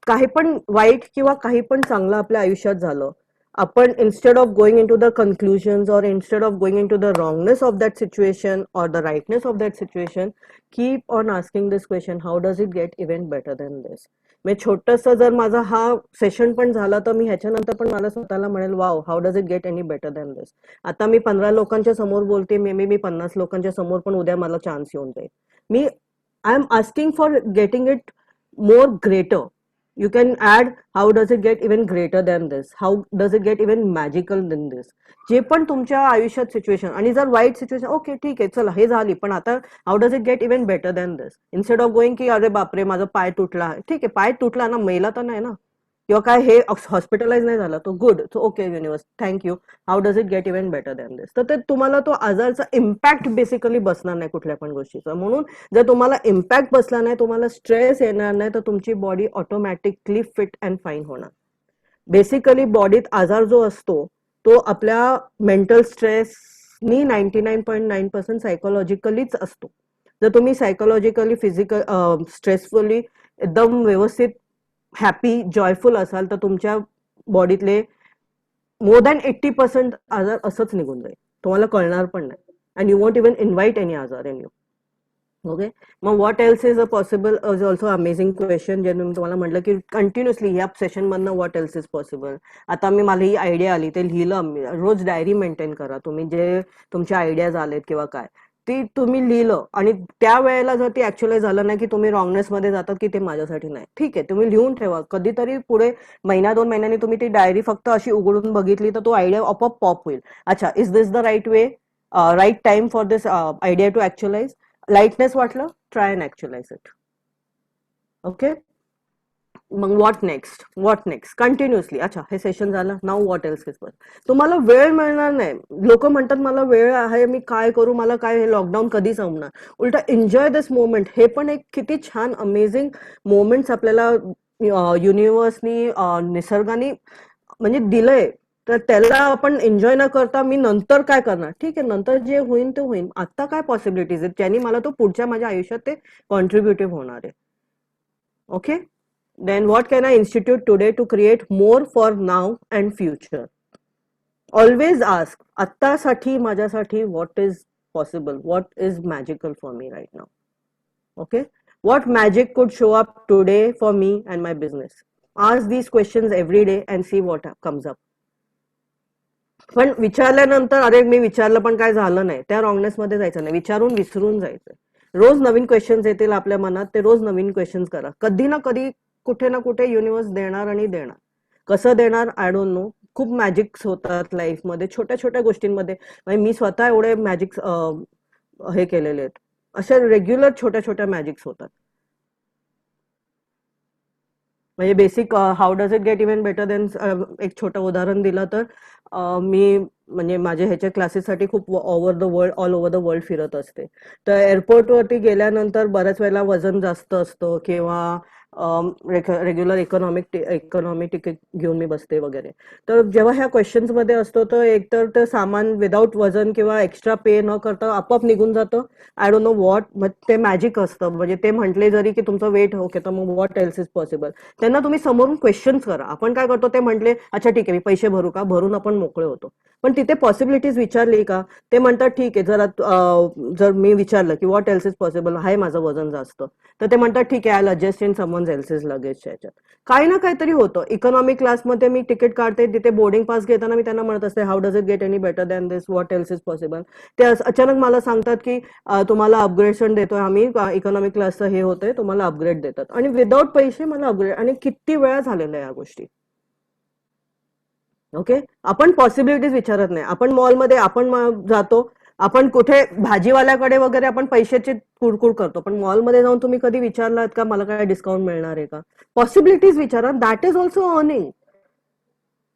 Speaker 3: काही पण वाईट किंवा काही पण चांगलं आपल्या आयुष्यात झालं, आपण instead of going into the conclusions or instead of going into the wrongness of that situation or the rightness of that situation, keep on asking this question, how does it get even better than this. म्हणजे छोटंसं जर माझा हा session पण झाला तर मी ह्याच्यानंतर पण मला स्वतःला म्हणेल, wow, how does it get any better than this. आता मी 15 लोकांच्या समोर बोलते, मे मी 50 लोकांच्या समोर पण उद्या मला चान्स येऊन जाईल. मी I am asking for getting it more greater. You can add how does it get even greater than this, how does it get even magical than this. जे पण तुमच्या आयुष्यात सिच्युएशन, आणि जर वाईट सिच्युएशन, ओके ठीक आहे चला हे झाली, पण आता how does it get even better than this. Instead of going की अरे बापरे माझा पाय तुटला, ठीक आहे पाय तुटला ना, मेला तर नाही ना, किंवा काय हे हॉस्पिटलाइज नाही झाला तो good, so okay universe thank you, how does it get even better than this. तर ते तुम्हाला तो आजारचा इम्पॅक्ट बेसिकली बसणार नाही कुठल्या पण गोष्टीचा. म्हणून जर तुम्हाला इम्पॅक्ट बसला नाही, तुम्हाला स्ट्रेस येणार नाही, तर तुमची body automatically fit and fine होणार. बेसिकली बॉडीत आजार जो असतो तो आपल्या मेंटल स्ट्रेसनी 99.9% सायकोलॉजिकलीच असतो. जर तुम्ही सायकोलॉजिकली फिजिकल स्ट्रेसफुली एकदम व्यवस्थित हॅपी जॉयफुल असाल तर तुमच्या बॉडीतले मोर दॅन 80% आजार असंच निघून जाईल, तुम्हाला कळणार पण नाही, and you want even invite any आजार इन यू. ओके, मग what else is a possible is also amazing question, जे मी तुम्हाला म्हटलं की कंटिन्युअसली या सेशन मधनं व्हॉट एल्स इज पॉसिबल. आता मला ही आयडिया आली ते लिहिलं, रोज डायरी मेंटेन करा तुम्ही, जे तुमचे आयडियाज आलेत किंवा काय ती तुम्ही लिहिलं, आणि त्या वेळेला जर ती ऍक्च्युअलाइज झालं नाही की तुम्ही रॉंगनेस मध्ये जातात की ते माझ्यासाठी नाही, ठीक आहे तुम्ही लिहून ठेवा. कधीतरी पुढे महिना 2 महिन्यांनी तुम्ही ती डायरी फक्त अशी उघडून बघितली तर तो आयडिया आपोआप पॉप होईल. अच्छा, is this the right way, right time for this idea to actualise. Lightness वाटलं, try and actualise it. Okay, मग व्हॉट नेक्स्ट कंटिन्युअसली. अच्छा हे सेशन झालं, नाऊ व्हॉट एल्स इज. तुम्हाला वेळ मिळणार नाही. लोक म्हणतात मला वेळ आहे, मी काय करू, मला काय, हे लॉकडाऊन कधी संपणार. उलटा एन्जॉय दिस मोमेंट. हे पण एक किती छान अमेझिंग मोमेंट्स आपल्याला युनिव्हर्सनी निसर्गाने म्हणजे दिलंय, तर त्याला आपण एन्जॉय न करता मी नंतर काय करणार, ठीक आहे नंतर जे होईल ते होईल, आता काय पॉसिबिलिटीज आहेत ज्यांनी मला तो पुढच्या माझ्या आयुष्यात ते कॉन्ट्रीब्युटिव्ह होणार आहे. Okay, then what can I institute today to create more for now and future. Always ask, आत्तासाठी माझ्यासाठी what is possible, what is magical for me right now. Okay, what magic could show up today for me and my business. Ask these questions every day and see what comes up. पण विचारल्यानंतर अरे मी विचारलं पण काय झालं नाही, त्या रॉंगनेस मध्ये जायचं नाही, विचारून विसरून जायचं. रोज नवीन क्वेश्चन्स येतील आपल्या मनात, ते रोज नवीन क्वेश्चन्स करा. कधी ना कधी कुठे ना कुठे युनिव्हर्स देणार आणि देणार. कसं देणार आय डोंट नो. खूप मॅजिक्स होतात लाईफमध्ये, छोट्या छोट्या गोष्टींमध्ये. म्हणजे मी स्वतः एवढे मॅजिक्स हे केलेले आहेत, अशा रेग्युलर छोट्या छोट्या मॅजिक्स होतात. म्हणजे basic how does it get even better than, एक छोटं उदाहरण दिलं तर मी म्हणजे माझ्या ह्याच्या क्लासेससाठी खूप ऑल ओव्हर द वर्ल्ड फिरत असते. तर एअरपोर्टवरती गेल्यानंतर बऱ्याच वेळेला वजन जास्त असतं किंवा रेग्युलर इकॉनॉमी तिकीट घेऊन मी बसते वगैरे. तर जेव्हा ह्या क्वेश्चन्स मध्ये असतो तर एकतर ते सामान विदाऊट वजन किंवा एक्स्ट्रा पे न करता आपोआप निघून जातं. आय डोंट नो व्हॉट, ते मॅजिक असतं. म्हणजे ते म्हटले जरी की तुमचं वेट ओके, तर मग व्हॉट एल्स इज पॉसिबल. त्यांना तुम्ही समोरून क्वेश्चन्स करा. आपण काय करतो, ते म्हटले अच्छा ठीक आहे मी पैसे भरू का, भरून आपण मोकळे होतो. पण तिथे पॉसिबिलिटीज विचारली का, ते म्हणतात ठीक आहे जर मी विचारलं की व्हॉट एल्स इज पॉसिबल, आहे माझं वजन जास्त, तर ते म्हणतात ठीक आहे I adjust in someone else's लगेजच्या ह्याच्यात. काही ना काहीतरी होतं. इकॉनॉमिक क्लासमध्ये मी तिकीट काढते, तिथे बोर्डिंग पास घेताना मी त्यांना म्हणत असते how does it get any better than this, what else is possible. ते अचानक मला सांगतात की तुम्हाला अपग्रेडेशन देतोय आम्ही, इकॉनॉमिक क्लासचं हे होतंय, तुम्हाला अपग्रेड देतात, आणि विदाऊट पैसे मला अपग्रेड. आणि किती वेळा झालेल्या या गोष्टी. ओके, आपण पॉसिबिलिटीज विचारत नाही. आपण मॉलमध्ये आपण जातो, आपण कुठे भाजीवाल्याकडे वगैरे आपण पैशाची कुडकुड करतो, पण मॉलमध्ये जाऊन तुम्ही कधी विचारलात का मला काय डिस्काउंट मिळणार आहे का. पॉसिबिलिटीज विचारा, that is also earning.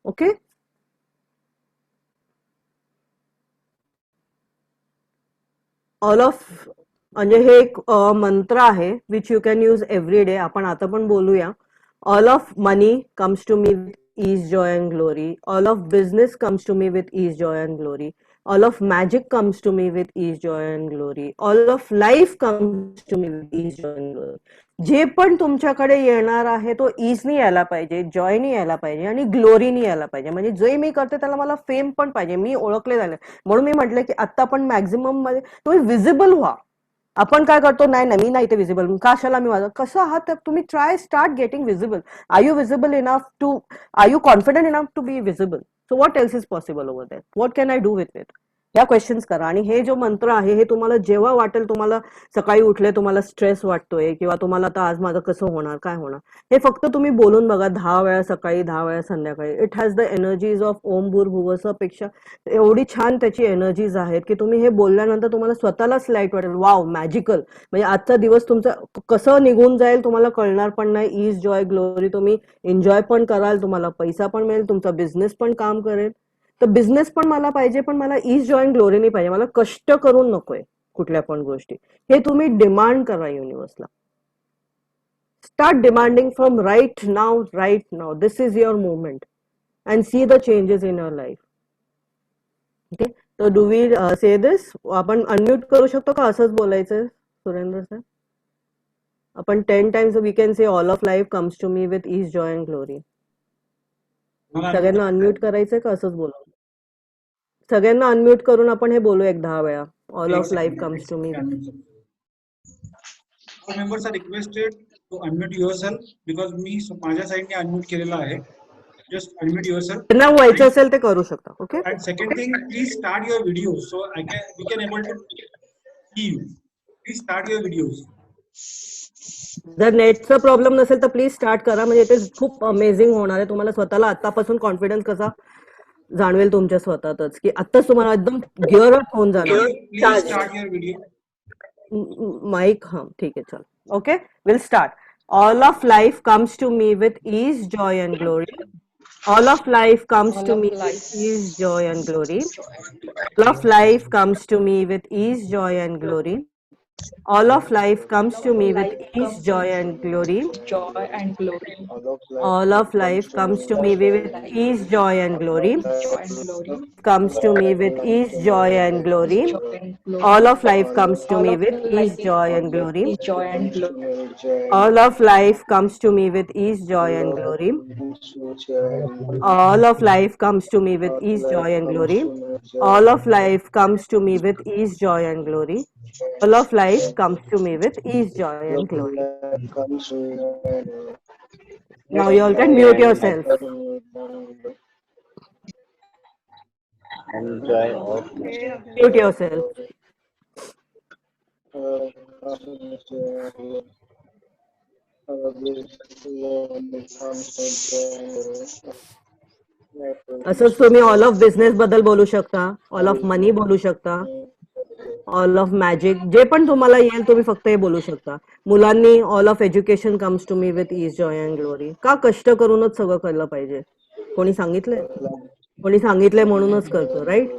Speaker 3: Okay, all of म्हणजे हे एक मंत्र आहे which you can use every day. आपण आता पण बोलूया. All of money comes to me with ease, joy and glory. All of business comes to me with ease, joy and glory. All of magic comes to me with ease, joy and glory. All of life comes to me with ease, joy and glory. जे पण तुमच्याकडे येणार आहे तो इजनी यायला पाहिजे, joinee यायला पाहिजे आणि ग्लोरीनी यायला पाहिजे. म्हणजे जे मी करते त्याला मला फेम पण पाहिजे, मी ओळखले झाले. म्हणून मी म्हटलं की आता आपण मॅक्झिमम मध्ये तुम्ही विजिबल व्हा. आपण काय करतो, नाही नाही मी नाही ते विजिबल, कशाला मी माझं कसं आहात तुम्ही try start getting visible. Are you visible enough to, are you confident enough to be visible? So what else is possible over that, what can I do with it? या क्वेश्चन्स करा. आणि हे जो मंत्र आहे हे तुम्हाला जेव्हा वाटेल, तुम्हाला सकाळी उठले तुम्हाला स्ट्रेस वाटतोय किंवा तुम्हाला आता आज माझं कसं होणार काय होणार, हे फक्त तुम्ही बोलून बघा 10 वेळा सकाळी 10 वेळा संध्याकाळी. It has the energies of Om भूर्भुवस्व पेक्षा एवढी छान त्याची एनर्जीज आहेत की तुम्ही हे बोलल्यानंतर तुम्हाला स्वतःलाच लाईट वाटेल, वाव मॅजिकल. म्हणजे आजचा दिवस तुमचा कसं निघून जाईल तुम्हाला कळणार पण नाही. ईज जॉय ग्लोरी तुम्ही एन्जॉय पण कराल, तुम्हाला पैसा पण मिळेल, तुमचा बिझनेस पण काम करेल. तर बिझनेस पण मला पाहिजे, पण मला ईज जॉय ग्लोरी नाही पाहिजे, मला कष्ट करून नकोय कुठल्या पण गोष्टी. हे तुम्ही डिमांड करा युनिव्हर्सला. Start demanding from right now, right now. This is your movement and see the changes in your life. Okay, तर डू वी से दिस? आपण अनम्यूट करू शकतो का, असंच बोलायचं सुरेंद्र सर? आपण 10 times we can say all of life comes to me with ease joy and glory. सगळ्यांना unmute करायचंय का असंच बोलू? सगळ्यांना अनम्यूट करून आपण हे बोलू एक 10 वेळा. All of life comes to me.
Speaker 2: All members are requested to unmute yourself because मी माझ्या साईडने unmute केलेला आहे. Just unmute yourself.
Speaker 3: त्यांना व्हायचं असेल ते करू शकता. Okay.
Speaker 2: And second thing, please start your videos so we can able to see you. Please start your videos.
Speaker 3: जर नेटचा प्रॉब्लेम नसेल तर प्लीज स्टार्ट करा. म्हणजे ते खूप अमेझिंग होणार आहे. तुम्हाला स्वतःला आतापासून कॉन्फिडन्स कसा जाणवेल तुमच्या स्वतःतच, की आताच तुम्हाला एकदम गिअर अप होऊन जाणार.
Speaker 2: Please start your video.
Speaker 3: Mike, हाँ ठीक है, चलो. Okay, will start. All of life comes to me with ease joy and glory. All of life comes to me with ease, joy and glory. All of life comes to me with ease, joy and glory. All of life comes to me with ease, joy and glory. All of life comes to me with ease, joy and glory. Comes to me with ease, joy and glory. All of life comes to me with ease, joy and glory. All of life comes to me with ease, joy and glory. All of life comes to me with ease, joy and glory. All of life comes to me with ease, joy and glory. All of life comes to me with ease, joy and glory. Now you all can mute yourself.
Speaker 1: Enjoy.
Speaker 3: Mute yourself. असंच तुम्ही all of business बद्दल बोलू शकता, all of मनी बोलू शकता, all of magic, जे पण तुम्हाला येईल तुम्ही फक्त हे बोलू शकता. मुलांनी all of education comes to me with ease, joy and glory. का कष्ट करूनच सगळं केलं पाहिजे? कोणी सांगितलंय? कोणी सांगितलंय म्हणूनच करतो, right?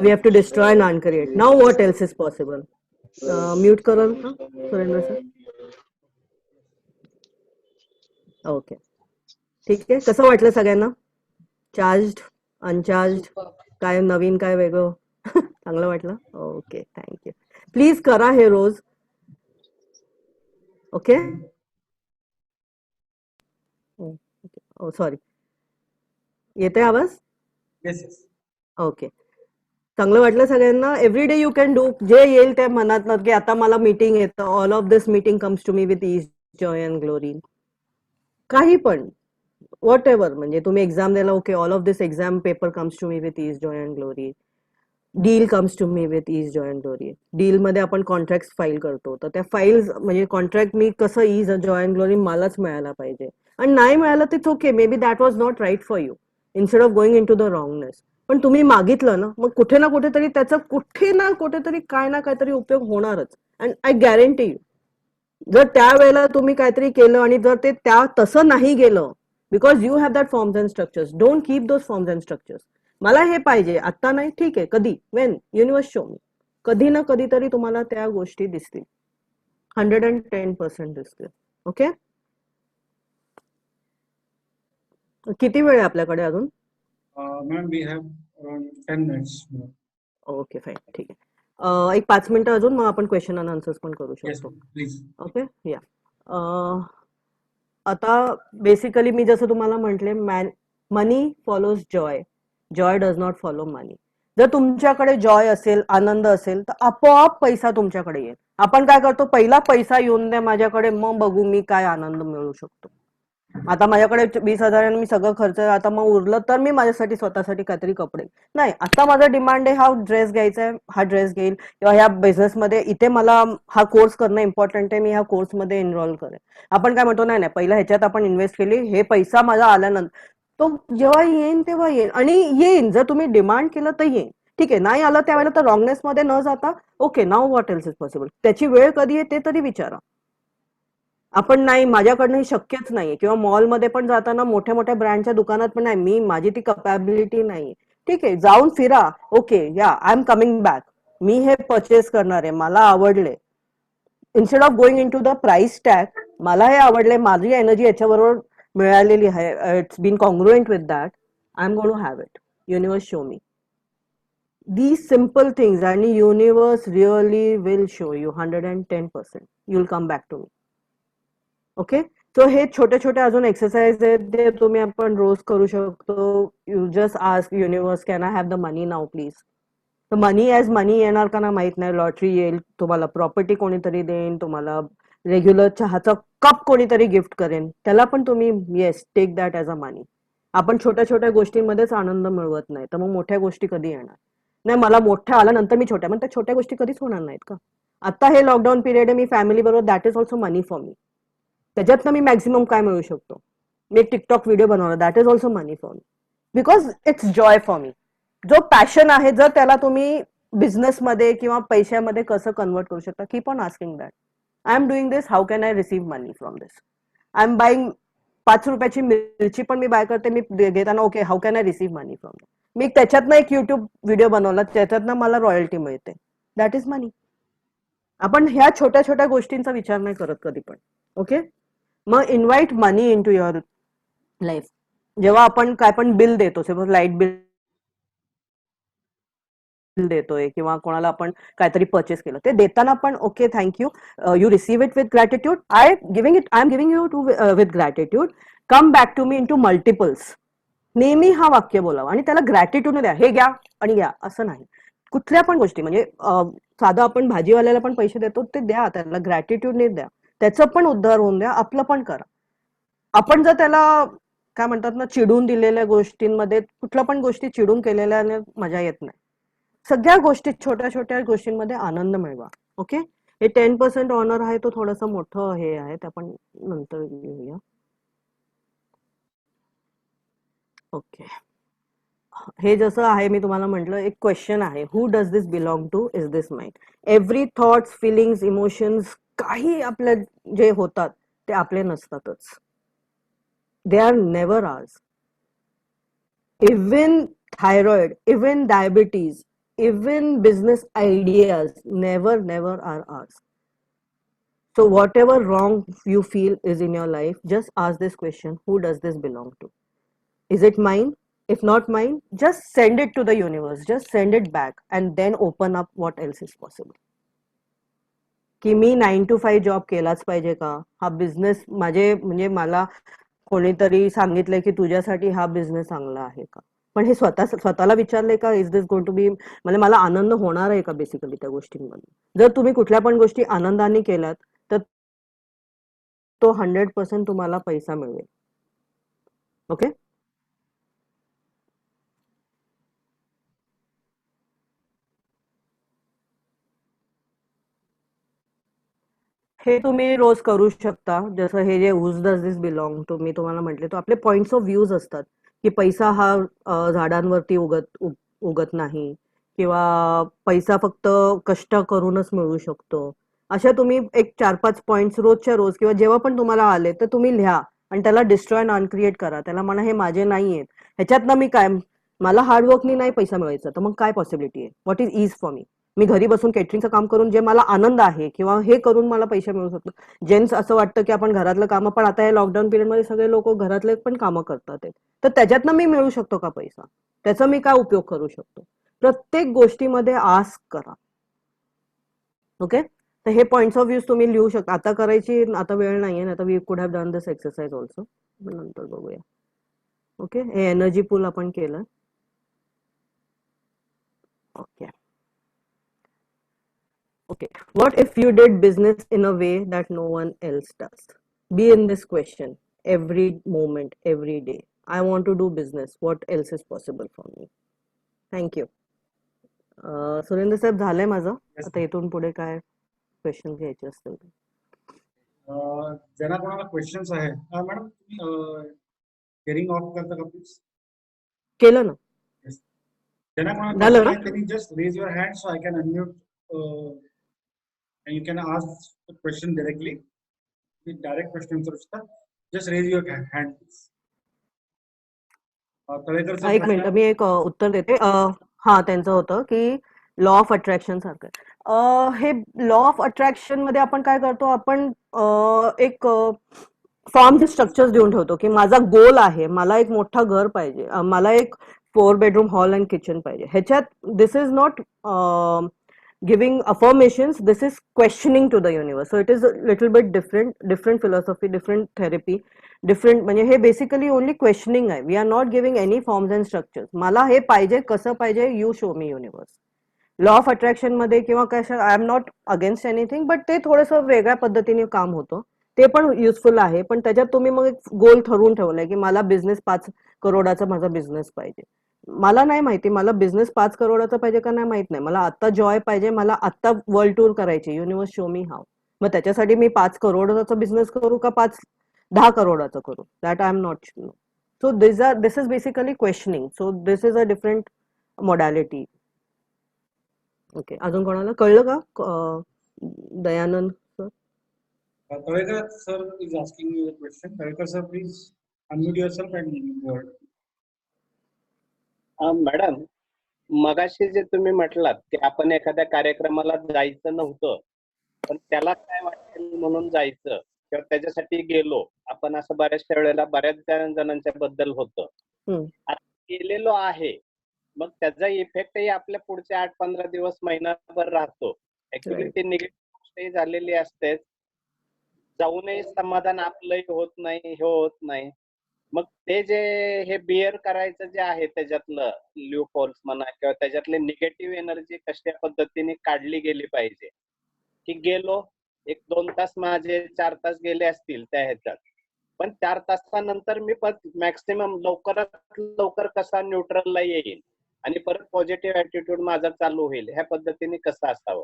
Speaker 3: We have to destroy and uncreate. Now what else is possible? Mute कराल का सुरेंद्र सर? ओके, ठीक आहे. कसं वाटलं सगळ्यांना? चार्ज्ड, अनचार्ज्ड, काय नवीन काय वेगळं? चांगलं वाटलं? Okay, thank you. प्लीज करा हे रोज. ओके, सॉरी, येते आवाज?
Speaker 2: Yes, yes.
Speaker 3: ओके, चांगलं वाटलं सगळ्यांना? Every day you can do, जे येईल त्या मनात, की आता मला मीटिंग येतं, all of this meeting comes to me with ease, joy and glory. काही पण वॉट एव्हर, म्हणजे तुम्ही एक्झाम द्यायला, okay, all of this exam paper comes to me with ease, joy and glory. Deal comes to me with ease, joy and glory. Deal मध्ये आपण contract file करतो, तर त्या फाईल्स म्हणजे कॉन्ट्रॅक्ट मी कसं ईज, जॉय अँड ग्लोरी मलाच मिळायला पाहिजे. आणि नाही मिळालं तर okay, maybe that was not right for you, instead of going into the wrongness. पण तुम्ही मागितलं ना, मग कुठे ना कुठेतरी त्याचा कुठे ना कुठेतरी काय ना काहीतरी उपयोग होणारच. अँड आय गॅरंटी यू, जर त्यावेळेला तुम्ही काहीतरी केलं आणि जर ते त्या तसं नाही गेलं, because you have that forms and structures, don't keep those forms and structures. मला हे पाहिजे, आता नाही, ठीक आहे, कधी, वेन युनिव्हर्स शो मी, कधी ना कधीतरी तुम्हाला त्या गोष्टी दिसतील, 110% दिसतील. ओके, किती वेळ आहे आपल्याकडे अजून?
Speaker 2: Ma'am, we have around 10 minutes more.
Speaker 3: Okay fine, ठीक आहे. एक 5 मिनिटं अजून, मग आपण क्वेश्चन अँड आन्सर्स पण करू
Speaker 2: Yes,
Speaker 3: शकतो.
Speaker 2: please.
Speaker 3: ओके, या. आता बेसिकली मी जसं तुम्हाला म्हटले, money follows joy, joy does not follow money. जर तुमच्याकडे जॉय असेल, आनंद असेल, तर आपोआप पैसा तुमच्याकडे येईल. आपण काय करतो, पहिला पैसा येऊन द्या माझ्याकडे, मग बघू मी काय आनंद मिळवू शकतो. आता माझ्याकडे 20,000 आणि मी सगळं खर्च, आता मग उरलं तर मी माझ्यासाठी स्वतःसाठी काहीतरी कपडे. नाही, आता माझा डिमांड आहे, हा ड्रेस घ्यायचा आहे, हा ड्रेस घेईल, किंवा ह्या बिझनेसमध्ये इथे मला हा कोर्स करणं इम्पॉर्टंट आहे, मी ह्या कोर्समध्ये एनरोल करेन. आपण काय म्हणतो, नाही नाही, पहिला ह्याच्यात आपण इन्व्हेस्ट केली, हे पैसा माझा आल्यानंतर तो जेव्हा येईन तेव्हा येईल, आणि येईन. जर तुम्ही डिमांड केलं तर येईन. ठीक आहे, नाही आलं त्यावेळेला तर रॉंगनेस मध्ये न जाता, okay now what else is possible, त्याची वेळ कधी आहे ते तरी विचारा. आपण नाही, माझ्याकडनं हे शक्यच नाहीये, किंवा मॉलमध्ये पण जाताना मोठ्या मोठ्या ब्रँडच्या दुकानात पण नाही, माझी ती कपॅबिलिटी नाही. ठीक आहे, जाऊन फिरा, ओके या आय एम कमिंग बॅक, मी हे परचेस करणार आहे, मला आवडले. Instead of going into the price tag, मला हे आवडले, माझी एनर्जी याच्याबरोबर मिळालेली आहे, it's been congruent with that, I am going to have it. Universe show me these simple things, and universe really will show you 110%. You'll come back to me. Okay, so हे छोटे छोटे अजून exercise आहेत, ते तुम्ही आपण रोज करू शकतो. You just ask universe, can I have the money now please. तर मनी ॲज मनी येणार का ना माहित नाही, लॉटरी येईल, तुम्हाला प्रॉपर्टी कोणीतरी देईन, तुम्हाला रेग्युलर चहाचा कप कोणीतरी गिफ्ट करेन, त्याला पण तुम्ही yes take that as a money. आपण छोट्या छोट्या गोष्टींमध्येच आनंद मिळवत नाही, तर मग मोठ्या गोष्टी कधी येणार. नाही, मला मोठ्या आल्यानंतर मी छोट्या, पण त्या छोट्या गोष्टी कधीच होणार नाहीत का. आता हे लॉकडाऊन पिरियड आहे, मी फॅमिली बरोबर, that is also money for me. त्याच्यातनं मी मॅक्झिमम काय मिळवू शकतो, मी एक टिकटॉक व्हिडिओ बनवला, that is also money for me, because it's Joy for me. जो पॅशन आहे, जर त्याला तुम्ही बिझनेसमध्ये किंवा पैशामध्ये कसं कन्वर्ट करू शकता, keep on asking that. I am doing this, how can I receive money from this. I am buying 5 रुपयाची मिरची पण मी बाय करते, मी घेताना okay how can I receive money from that. मी त्याच्यातनं एक युट्यूब व्हिडिओ बनवला, त्याच्यातनं मला रॉयल्टी मिळते, दॅट इज मनी. आपण ह्या छोट्या छोट्या गोष्टींचा विचार नाही करत कधी पण. ओके, मग invite money into your life. जेव्हा आपण काय पण बिल देतो, सपोज लाईट बिल देतोय, किंवा कोणाला आपण काहीतरी परचेस केलं, ते देताना पण okay thank you, you receive it with gratitude, I am giving you to with gratitude, come back to me into multiples. नेहमी हा वाक्य बोलावा, आणि त्याला ग्रॅटिट्यूड द्या, हे घ्या आणि घ्या असं नाही. कुठल्या पण गोष्टी, म्हणजे साधं आपण भाजीवाल्याला पण पैसे देतो, ते द्या, त्याला ग्रॅटिट्यूडने द्या, त्याचं पण उद्धार होऊन द्या, आपलं पण करा. आपण जर त्याला काय म्हणतात ना, चिडून दिलेल्या गोष्टींमध्ये, कुठल्या पण गोष्टी चिडून केलेल्याने मजा येत नाही. सगळ्या गोष्टी, छोट्या छोट्या गोष्टींमध्ये आनंद मिळवा. ओके, हे 10% ऑनर आहे, तो थोडंसं मोठं हे आहे, ते आपण नंतर घेऊया. ओके, हे जसं आहे, मी तुम्हाला म्हटलं, एक क्वेश्चन आहे, who does this belong to, is this mind. Every thoughts, feelings, emotions, काही आपले जे होतात ते आपले नसतातच. They are never ours. Even thyroid, even diabetes, even business ideas, never are ours. So whatever wrong you feel is in your life, just ask this question, who does this belong to? Is it mine? If not mine, just send it to the universe, just send it back, and then open up what else is possible. की मी 9 to 5 job केलाच पाहिजे का, हा business माझे, म्हणजे मला कोणीतरी सांगितलंय की तुझ्यासाठी हा बिझनेस चांगला आहे का, पण हे स्वतःला विचारलंय का, इज दिस गोइंग टू बी, म्हणजे मला आनंद होणार आहे का बेसिकली त्या गोष्टींमध्ये. जर तुम्ही कुठल्या पण गोष्टी आनंदाने केल्यात, तर तो 100% तुम्हाला पैसा मिळेल. ओके, हे तुम्ही रोज करू शकता. जसं हे जे whose does this belong to, मी तुम्हाला म्हटले, तो आपले पॉइंट्स ऑफ व्ह्यूज असतात, की पैसा हा झाडांवरती उगत नाही, किंवा पैसा फक्त कष्ट करूनच मिळू शकतो. अशा तुम्ही एक 4-5 पॉइंट्स रोजच्या रोज, किंवा जेव्हा पण तुम्हाला आले तर तुम्ही लिहा, आणि त्याला डिस्ट्रॉय अँड अनक्रिएट करा. त्याला म्हणा, हे माझे नाही आहेत, ह्याच्यातनं मी काय, मला हार्डवर्कनी नाही पैसा मिळायचा, तर मग काय पॉसिबिलिटी आहे, व्हॉट इज फॉर मी. मी घरी बसून केटरिंगचं काम करून जे मला आनंद आहे, किंवा हे करून मला पैसे मिळू शकतो. जेन्स असं वाटतं की आपण घरातलं कामं, पण आता या लॉकडाऊन पिरियडमध्ये सगळे लोक घरातले पण कामं करतात आहेत, तर त्याच्यातनं मी मिळू शकतो का पैसा, त्याचा मी काय उपयोग करू शकतो. प्रत्येक गोष्टीमध्ये आस्क करा. ओके, तर हे पॉइंट्स ऑफ व्ह्यूज तुम्ही लिहू शकता. आता करायची आता वेळ नाहीये, आता वी कुड have done this exercise also, नंतर बघूया. ओके, हे एनर्जी पूल आपण केलं. Okay. Okay. What if you did business in a way that no one else does? Be in this question every moment, every day. I want to do business. What else is possible for me? Thank you. Surendra saheb झालंय माझं.
Speaker 2: Yes.
Speaker 3: आता इथून पुढे काय question घ्यायचे असतील तर.
Speaker 2: ज्यांना कोणाला क्वेश्चन्स आहेत मॅडम तुम्ही हेअरिंग ऑफ करता का प्लीज?
Speaker 3: केलं ना.
Speaker 2: ज्यांना कोणाला
Speaker 3: झालं
Speaker 2: question
Speaker 3: ना?
Speaker 2: आहे त्यांनी just raise your hand so I can unmute and you can ask the question directly. The direct question answer. Just raise your hand, please. Talekar sir
Speaker 3: एक मिनिट, मी एक उत्तर देते. हा, त्यांचं होतं की लॉ ऑफ अट्रॅक्शन सारखं. हे लॉ ऑफ अट्रॅक्शन मध्ये आपण काय करतो, आपण एक फॉर्मचे स्ट्रक्चर्स देऊन ठेवतो की माझा गोल आहे, मला एक मोठा घर पाहिजे, मला एक 4 bedroom हॉल अँड किचन पाहिजे. ह्याच्यात this is not giving affirmations, this is questioning to the universe. So it is a little bit different philosophy, different therapy, different, म्हणजे हे बेसिकली ओनली क्वेश्चनिंग आहे. We are not giving any forms and structures. मला हे पाहिजे, कसं पाहिजे, you show me universe. Law of attraction मध्ये किंवा कशा, I am not against anything, but ते थोडंसं वेगळ्या पद्धतीने काम होतं, ते पण युजफुल आहे. पण त्याच्यात तुम्ही मग एक गोल ठरवून ठेवलाय की मला बिझनेस 5 करोडाचा माझा बिझनेस पाहिजे. मला नाही माहिती मला बिझनेस 5 करोडाचा पाहिजे का नाही माहित नाही. मला आता जॉय पाहिजे, मला आता वर्ल्ड टूर करायची, युनिवर्स शो मी हाव. मग त्याच्यासाठी मी 5 करोडाचा बिझनेस करू का 10 करोडाचा करू, that I am not sure. So this is basically questioning. So this is a different modality. Okay, अजून कोणाला कळलं का? Dayanand sir.
Speaker 2: Talekar sir is asking you the question. Talekar sir please unmute yourself and go ahead.
Speaker 1: Madam, मगाशी जे तुम्ही म्हटलात की आपण एखाद्या कार्यक्रमाला जायचं नव्हतं, पण त्याला काय वाटेल म्हणून जायचं किंवा त्याच्यासाठी गेलो आपण, असं बऱ्याचशा वेळेला बऱ्याच जणांच्या बद्दल होतं. आता गेलेलो आहे, मग त्याचा इफेक्टही आपल्या पुढचे 8-15 दिवस, महिनाभर राहतो. ऍक्च्युली ती निगेटिव्ह गोष्टही झालेली असते. जाऊनही समाधान आपलंही होत नाही, हे होत नाही. मग ते जे हे बिअर करायचं जे आहे त्याच्यातलं ल्यू फॉल्स म्हणा किंवा त्याच्यातले निगेटिव्ह एनर्जी कशा पद्धतीने काढली गेली पाहिजे. की गेलो 1-2 तास, माझे 4 तास गेले असतील त्या ह्याच्यात, पण 4 तासानंतर मी मॅक्सिमम लवकरात लवकर कसा न्यूट्रलला येईल आणि परत पॉझिटिव्ह ऍटिट्यूड माझा चालू होईल, ह्या पद्धतीने कसं असावं.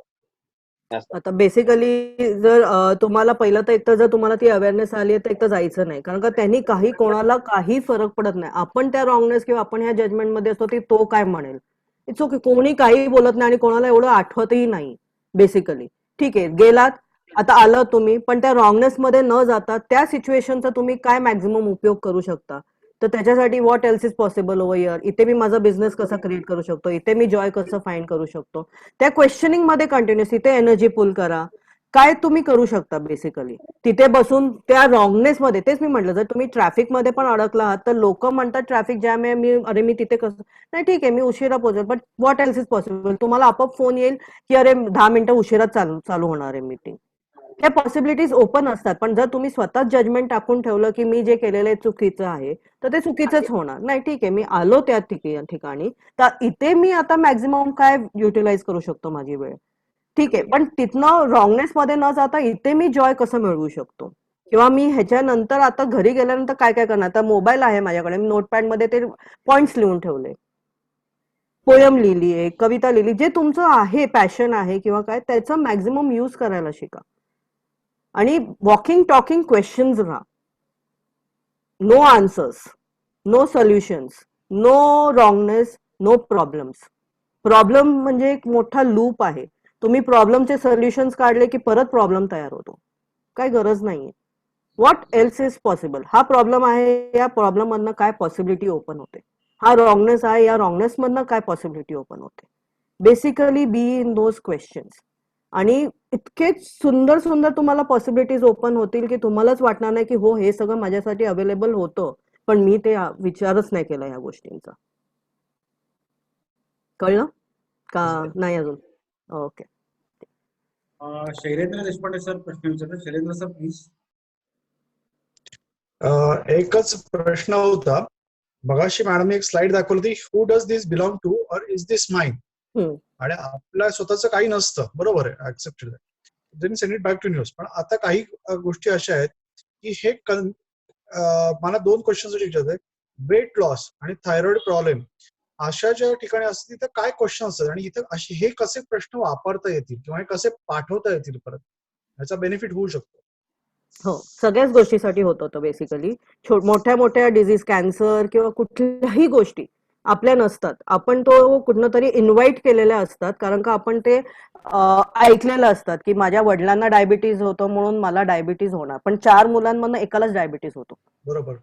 Speaker 3: आता बेसिकली जर तुम्हाला पहिलं तर एकतर जर तुम्हाला ती अवेअरनेस आली आहे तर एक तर जायचं नाही, कारण का त्यांनी काही कोणाला काही फरक पडत नाही. आपण त्या रॉंगनेस किंवा आपण ह्या जजमेंट मध्ये असतो ती तो काय म्हणेल, इट्स ओके. कोणी काही बोलत नाही आणि कोणाला एवढं आठवतही नाही बेसिकली. ठीक आहे, गेलात, आता आलं तुम्ही, पण त्या रॉंगनेस मध्ये न जाता त्या सिच्युएशनचा तुम्ही काय मॅक्झिमम उपयोग करू शकता, तर त्याच्यासाठी what else is possible over here. इथे मी माझा बिझनेस कसा क्रिएट करू शकतो, इथे मी जॉय कसं फाइंड करू शकतो, त्या क्वेश्चनिंग मध्ये कंटिन्युअस इथे एनर्जी पुल करा. काय तुम्ही करू शकता बेसिकली तिथे बसून त्या रॉंगनेस मध्ये. तेच मी म्हटलं, जर तुम्ही ट्रॅफिक मध्ये पण अडकला आहात तर लोक म्हणतात ट्रॅफिक जॅम आहे, मी तिथे कसं नाही, ठीक आहे मी उशिरा पोहोचेल, but what else is possible. तुम्हाला आपोआप फोन येईल की अरे 10 मिनिटं उशिरा चालू होणार आहे मीटिंग. त्या पॉसिबिलिटीज ओपन असतात. पण जर तुम्ही स्वतःच जजमेंट टाकून ठेवलं की मी जे केलेलं आहे चुकीचं आहे, तर ते चुकीचंच होणार. नाही, ठीक आहे मी आलो त्या ठिकाणी, तर इथे मी आता मॅक्झिमम काय युटिलाइज करू शकतो माझी वेळ. ठीक आहे, पण तिथनं रॉंगनेस मध्ये न जाता इथे मी जॉय कसं मिळवू शकतो, किंवा मी ह्याच्यानंतर आता घरी गेल्यानंतर काय काय करणार. तर मोबाईल आहे माझ्याकडे, मी नोटपॅड मध्ये ते पॉइंट्स लिहून ठेवले, पोयम लिहिली आहे, कविता लिहिली, जे तुमचं आहे पॅशन आहे किंवा काय, त्याचं मॅक्झिमम यूज करायला शिका. आणि वॉकिंग टॉकिंग क्वेश्चन्स राहा. No answers, no solutions, no wrongness, no problems. Problem म्हणजे एक मोठा लूप आहे. तुम्ही प्रॉब्लेमचे सोल्युशन्स काढले की परत प्रॉब्लेम तयार होतो. काय गरज नाहीये. What else is possible. हा प्रॉब्लेम आहे, या प्रॉब्लेम मधनं काय पॉसिबिलिटी ओपन होते. हा रॉंगनेस आहे, या रॉंगनेस मधनं काय पॉसिबिलिटी ओपन होते. Basically be in those questions. आणि इतके सुंदर सुंदर तुम्हाला पॉसिबिलिटीज ओपन होतील की तुम्हालाच वाटणार नाही की हो हे सगळं माझ्यासाठी अवेलेबल होतं, पण मी ते विचारच नाही केला या गोष्टींचा. कळलं? का नाही अजून? ओके.
Speaker 2: शैलेंद्र देशपांडे सर प्रश्न विचारतात. Shailendra sir please.
Speaker 4: एकच प्रश्न होता. मगाशी मॅडम एक स्लाइड दाखवली होती, who does this belong to और इज दिस माइन.
Speaker 3: हम्म.
Speaker 4: आणि आपल्या स्वतःचं काही नसतं, बरोबर आहे, accepted. Then send it back to news. पण आता काही गोष्टी अशा आहेत की हे मला 2 क्वेश्चन विचारतात. वेट लॉस आणि थायरॉइड प्रॉब्लेम अशा ज्या ठिकाणी असते तिथे काय क्वेश्चन असतात आणि इथे असे हे कसे प्रश्न वापरता येतील किंवा हे कसे पाठवता येतील परत, याचा बेनिफिट होऊ शकतो.
Speaker 3: हो, सगळ्याच गोष्टीसाठी होत होतं बेसिकली. मोठ्या मोठ्या डिझीज, कॅन्सर किंवा कुठल्याही गोष्टी आपल्या नसतात. आपण तो कुठनं तरी इन्व्हाइट केलेल्या असतात, कारण का आपण ते ऐकलेलं असतात की माझ्या वडिलांना डायबिटीज होतं म्हणून मला डायबिटीज होणार. पण 4 मुलांमधनं एकालाच डायबिटीज होतो.
Speaker 4: बरोबर.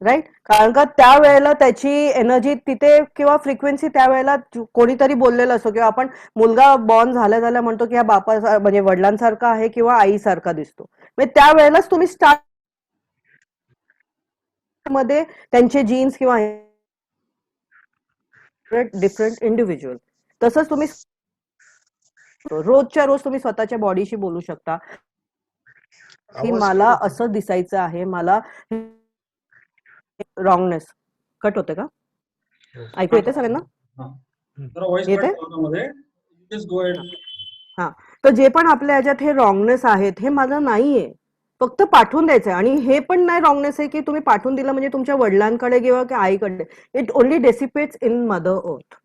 Speaker 3: राईट. कारण का त्यावेळेला त्याची एनर्जी तिथे किंवा फ्रिक्वेन्सी त्यावेळेला कोणीतरी बोललेलं असतो किंवा आपण मुलगा बॉर्न झाल्या म्हणतो की हा बापा म्हणजे वडिलांसारखा आहे किंवा आईसारखा दिसतो. म्हणजे त्यावेळेलाच तुम्ही स्टार्ट मध्ये त्यांचे जीन्स किंवा डिफरंट इंडिव्हिज्युअल. तसंच तुम्ही रोजच्या रोज तुम्ही स्वतःच्या बॉडीशी बोलू शकता की
Speaker 4: आवाज
Speaker 3: मला
Speaker 4: cut होतो.
Speaker 3: असं दिसायचं आहे, मला रॉंगनेस. कट होते का? ऐकू येते सगळ्यांना?
Speaker 2: जरा व्हॉइस
Speaker 3: येते?
Speaker 2: कट होतं मध्ये. Just go ahead.
Speaker 3: हा, तर जे पण आपल्या ह्याच्यात हे रॉंगनेस आहेत हे माझं नाहीये, फक्त पाठवून द्यायचंय. आणि हे पण नाही रॉंगनेस आहे की तुम्ही पाठवून दिलं म्हणजे तुमच्या वडिलांकडे किंवा आईकडे. It only dissipates in mother earth.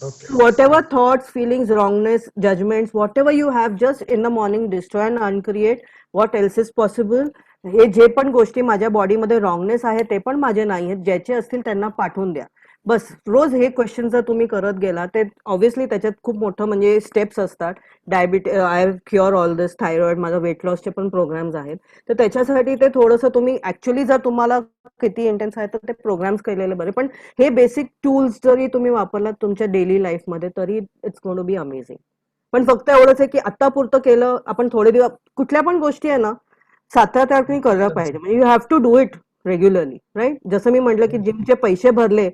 Speaker 4: Okay.
Speaker 3: Whatever thoughts, feelings, wrongness, judgments, whatever you have, just in the morning destroy and uncreate what else is possible. हे जे पण गोष्टी माझ्या बॉडीमध्ये रॉंगनेस आहे ते पण माझे नाही आहेत, ज्याचे असतील त्यांना पाठवून द्या. बस रोज हे क्वेश्चन जर तुम्ही करत गेला ते ऑब्व्हियसली त्याच्यात खूप मोठं म्हणजे स्टेप्स असतात. I have cure all this, thyroid, माझा वेट लॉसचे पण प्रोग्राम्स आहेत. तर त्याच्यासाठी ते थोडंसं तुम्ही ऍक्च्युअली जर तुम्हाला किती इंटेन्स आहे तर ते प्रोग्राम्स केलेले बरे. पण हे बेसिक टूल्स जरी तुम्ही वापरलात तुमच्या डेली लाईफमध्ये तरी it's going to be amazing. पण फक्त एवढंच आहे की आता पुरतं केलं आपण थोडे दिवस. कुठल्या पण गोष्टी आहे ना सातत्याने तुम्ही करायला पाहिजे. म्हणजे you have to do it regularly, right. जसं मी म्हटलं की जिमचे पैसे भरले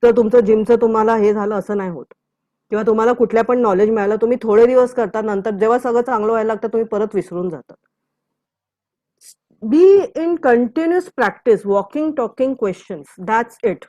Speaker 3: तर तुमचं जिमचं तुम्हाला हे झालं असं नाही होत. किंवा तुम्हाला कुठल्या पण नॉलेज मिळालं, तुम्ही थोडे दिवस करता, नंतर जेव्हा सगळं चांगलं व्हायला लागतं तुम्ही परत विसरून जातात. Be in continuous practice, walking, talking, questions, that's it.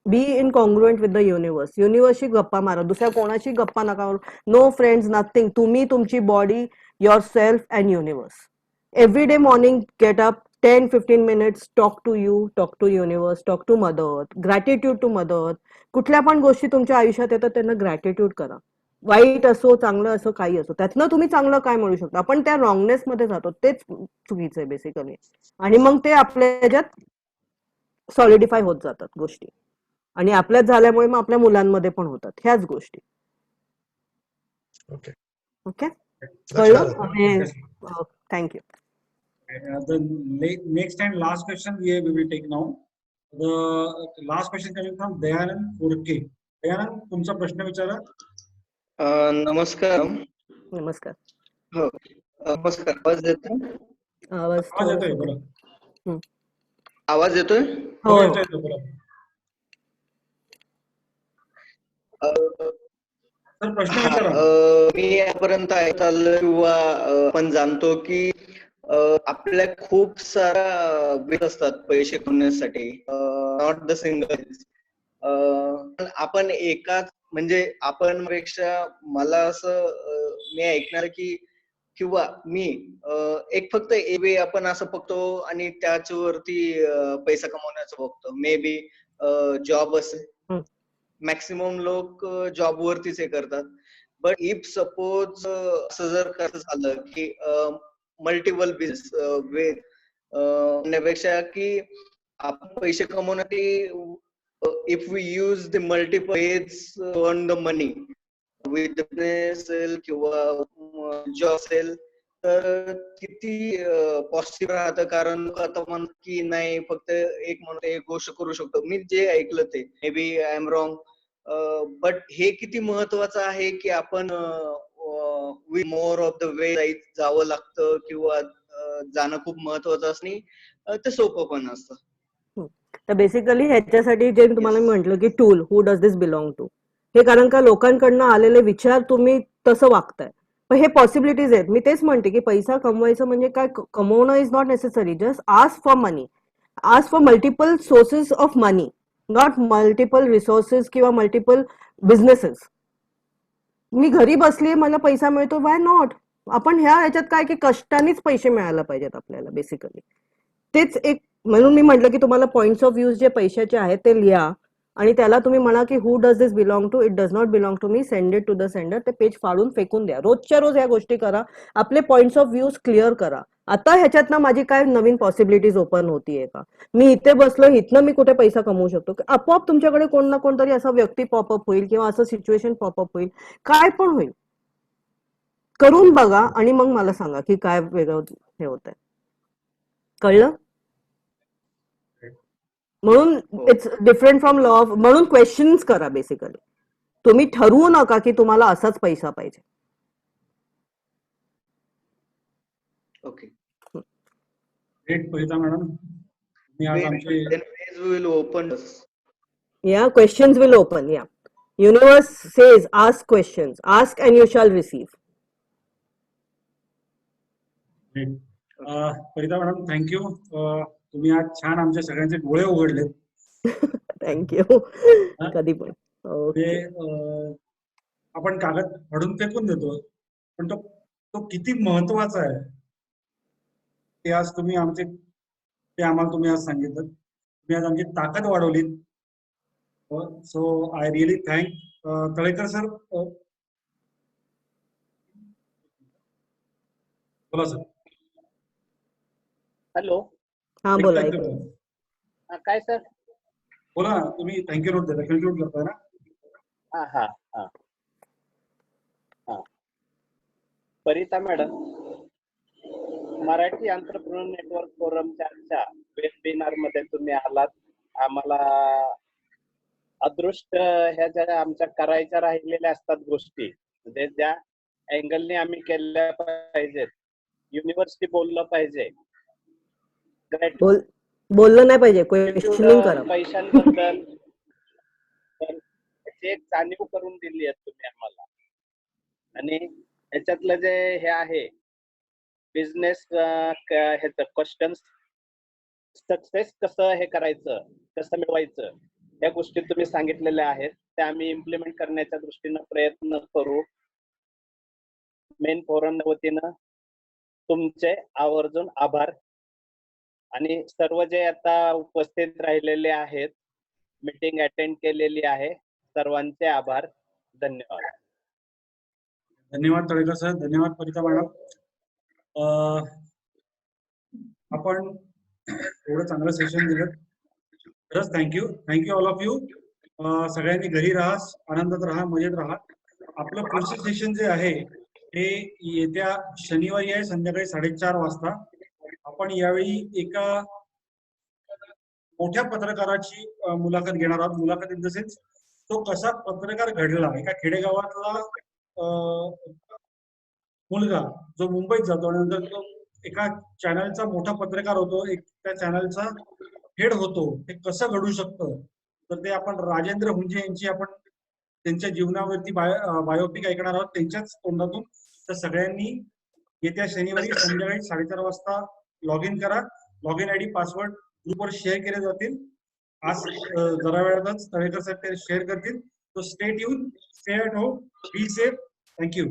Speaker 3: Be in congruent with the universe. युनिव्हर्सशी गप्पा मारा, दुसऱ्या कोणाशी गप्पा नका मारू. No friends, nothing. तुम्ही, तुमची body, yourself and universe. Every day morning, get up 10-15 minutes, talk to you, talk to universe, talk to mother earth, gratitude to mother earth. कुठल्या पण गोष्टी तुमच्या आयुष्यात येतात त्यांना ग्रॅटिट्यूड करा. वाईट असो, चांगलं असो, काही असो, त्यातनं तुम्ही चांगलं काय मिळू शकतो. आपण त्या रॉंगनेस मध्ये जातो, तेच चुकीचं आहे बेसिकली. आणि मग ते आपल्या ह्याच्यात सॉलिडिफाय होत जातात गोष्टी. आणि आपल्यात झाल्यामुळे मग आपल्या मुलांमध्ये पण होतात ह्याच गोष्टी.
Speaker 4: ओके.
Speaker 3: ओके,
Speaker 4: लक्षात
Speaker 3: कळलं?
Speaker 4: आलं.
Speaker 3: Thank you.
Speaker 2: The next and last question we will take now. The last question coming from Dayanand Kurke. Dayanand, तुमचा प्रश्न विचारा.
Speaker 5: नमस्कार.
Speaker 3: नमस्कार.
Speaker 5: हो, नमस्कार. आवाज येतोय?
Speaker 3: आवाज
Speaker 2: आवाज येतोय, बोला.
Speaker 5: आवाज येतोय?
Speaker 3: हो,
Speaker 2: येतोय, बोला. सर प्रश्न विचारा.
Speaker 5: मी यापर्यंत ऐकत आलो किंवा आपण जाणतो की आपल्या खूप सारा वेळ असतात पैसे कमवण्यासाठी, नॉट द सिंगल. आपण एकाच म्हणजे आपण पेक्षा मला असं मी ऐकणार की किंवा मी एक फक्त वे आपण असं बघतो आणि त्याच्यावरती पैसा कमवण्याचं बघतो. मे बी जॉब असेल, मॅक्सिमम लोक जॉब वरतीच हे करतात. बट इफ सपोज असं जर कसं झालं की मल्टिपल बिझनेस वे पेक्षा की आपण पैसे कमवण्यासाठी if we use the multiple ways to earn the money with business किंवा जॉब असेल तर किती पॉसिबल राहतं. कारण आता म्हणत की नाही फक्त एक म्हणून एक गोष्ट करू शकतो. मी जे ऐकलं ते maybe I am wrong, but हे किती महत्वाचं आहे की आपण we more of the way जावं लागतं किंवा जाणं खूप महत्वाचं असणे ते सोपं पण असतं.
Speaker 3: तर बेसिकली ह्याच्यासाठी जे तुम्हाला मी म्हटलं की tool, who does this belong to. हे कारण का लोकांकडनं आलेले विचार तुम्ही तसं वागताय. पण हे पॉसिबिलिटीज आहेत. मी तेच म्हणते की पैसा कमवायचं म्हणजे काय, कमवणं is not necessary. Just ask for money, ask for multiple sources of money, not multiple resources किंवा मल्टिपल बिझनेसेस. मी घरी बसली, मला पैसा मिळतो, वाय नॉट? आपण ह्या ह्याच्यात काय की कष्टानेच पैसे मिळायला पाहिजेत आपल्याला बेसिकली. तेच एक, म्हणून मी म्हटलं की तुम्हाला पॉइंट्स ऑफ व्ह्यूज जे पैशाचे आहेत ते लिहा आणि त्याला तुम्ही म्हणा की who does this belong to, it does not belong to me, send it to the sender. ते पेज फाडून फेकून द्या. रोजच्या रोज ह्या गोष्टी करा. आपले पॉइंट्स ऑफ व्ह्यूज क्लिअर करा. आता ह्याच्यातनं माझी काय नवीन पॉसिबिलिटीज ओपन होतीये का, मी इथे बसलो, इथनं मी कुठे पैसा कमवू शकतो. आपोआप तुमच्याकडे कोण ना कोणतरी असा व्यक्ती पॉपअप होईल किंवा असं सिच्युएशन पॉपअप होईल, काय पण होईल. करून बघा आणि मग मला सांगा की काय वेगळं हे होत आहे. कळलं? म्हणून it's different from law of, म्हणून क्वेश्चन्स करा बेसिकली. तुम्ही ठरवू नका की तुम्हाला असाच पैसा पाहिजे.
Speaker 5: ओके.
Speaker 2: ग्रेट परिता मॅडम, मी आज आमचे
Speaker 5: Then phase will open.
Speaker 3: या क्वेश्चन्स विल ओपन. या universe says ask questions, ask and you shall receive.
Speaker 2: Great. परिता madam, thank you. तुम्ही आज छान आमच्या सगळ्यांचे डोळे उघडलेत.
Speaker 3: थँक्यू. कधी पण.
Speaker 2: ते आपण कागद फाडून फेकून देतो, पण तो किती महत्वाचा आहे ते आज तुम्ही आम्हाला तुम्ही आज सांगितलं. तुम्ही आज आमची ताकद वाढवलीत. So I really thank. Talekar sir, बोला सर.
Speaker 1: हॅलो.
Speaker 3: हा बोला.
Speaker 1: काय सर?
Speaker 2: बोला, तुम्ही थँक्यू नोट देता, कंक्लूड करताय ना?
Speaker 1: हा हा हा हा. Parita madam, Marathi entrepreneur network फोरमच्या वेबिनार मध्ये तुम्ही आलात. आम्हाला अदृष्ट ह्या ज्या आमच्या करायच्या राहिलेल्या असतात गोष्टी, म्हणजे ज्या अँगलने आम्ही केल्या पाहिजेत, युनिव्हर्सिटी बोललं पाहिजे,
Speaker 3: बोललं नाही पाहिजे, क्वेश्चनिंग करा.
Speaker 1: पैशांबद्दल त्याची एक जाणीव करून दिली आहे तुम्ही आम्हाला. आणि ह्याच्यातलं जे हे आहे बिझनेस ह्याचं क्वेश्चन, सक्सेस कसं हे करायचं, कसं मिळवायचं, या गोष्टी तुम्ही सांगितलेल्या आहेत. त्या आम्ही इम्प्लिमेंट करण्याच्या दृष्टीनं प्रयत्न करू. मेन फोरम वतीनं तुमचे आवर्जून आभार. आणि सर्व जे आता उपस्थित राहिलेले आहेत, मीटिंग अटेंड केलेली आहे, सर्वांचे आभार. धन्यवाद.
Speaker 2: धन्यवाद तळेकर सर, धन्यवाद परिता मॅडम. आपण एवढं चांगलं सेशन दिलं, खरंच thank you. Thank you all of you. सगळ्यांनी घरी राहा, आनंदात राहा, मजेत राहा. आपलं पुढचं सेशन जे आहे ते येत्या शनिवारी आहे, संध्याकाळी 4:30 वाजता. आपण यावेळी एका मोठ्या पत्रकाराची मुलाखत घेणार आहोत. मुलाखत इन द सेन्स, तो कसा पत्रकार घडला. एका खेडेगावातला मुलगा जो मुंबईत जातो आणि नंतर तो एका चॅनलचा मोठा पत्रकार होतो, त्या चॅनलचा हेड होतो. हे कसं घडू शकतं, तर ते आपण राजेंद्र हुंजे यांची आपण त्यांच्या जीवनावरती बायोपिक ऐकणार आहोत, त्यांच्याच तोंडातून. तर सगळ्यांनी येत्या शनिवारी संध्याकाळी 4:30 वाजता लॉग इन करा. लॉग इन आयडी, पासवर्ड ग्रुपवर शेअर केले जातील. आज जरा वेळातच तळेकर साहेब ते शेअर करतील. तो stay tune, stay at home, be safe. Thank you.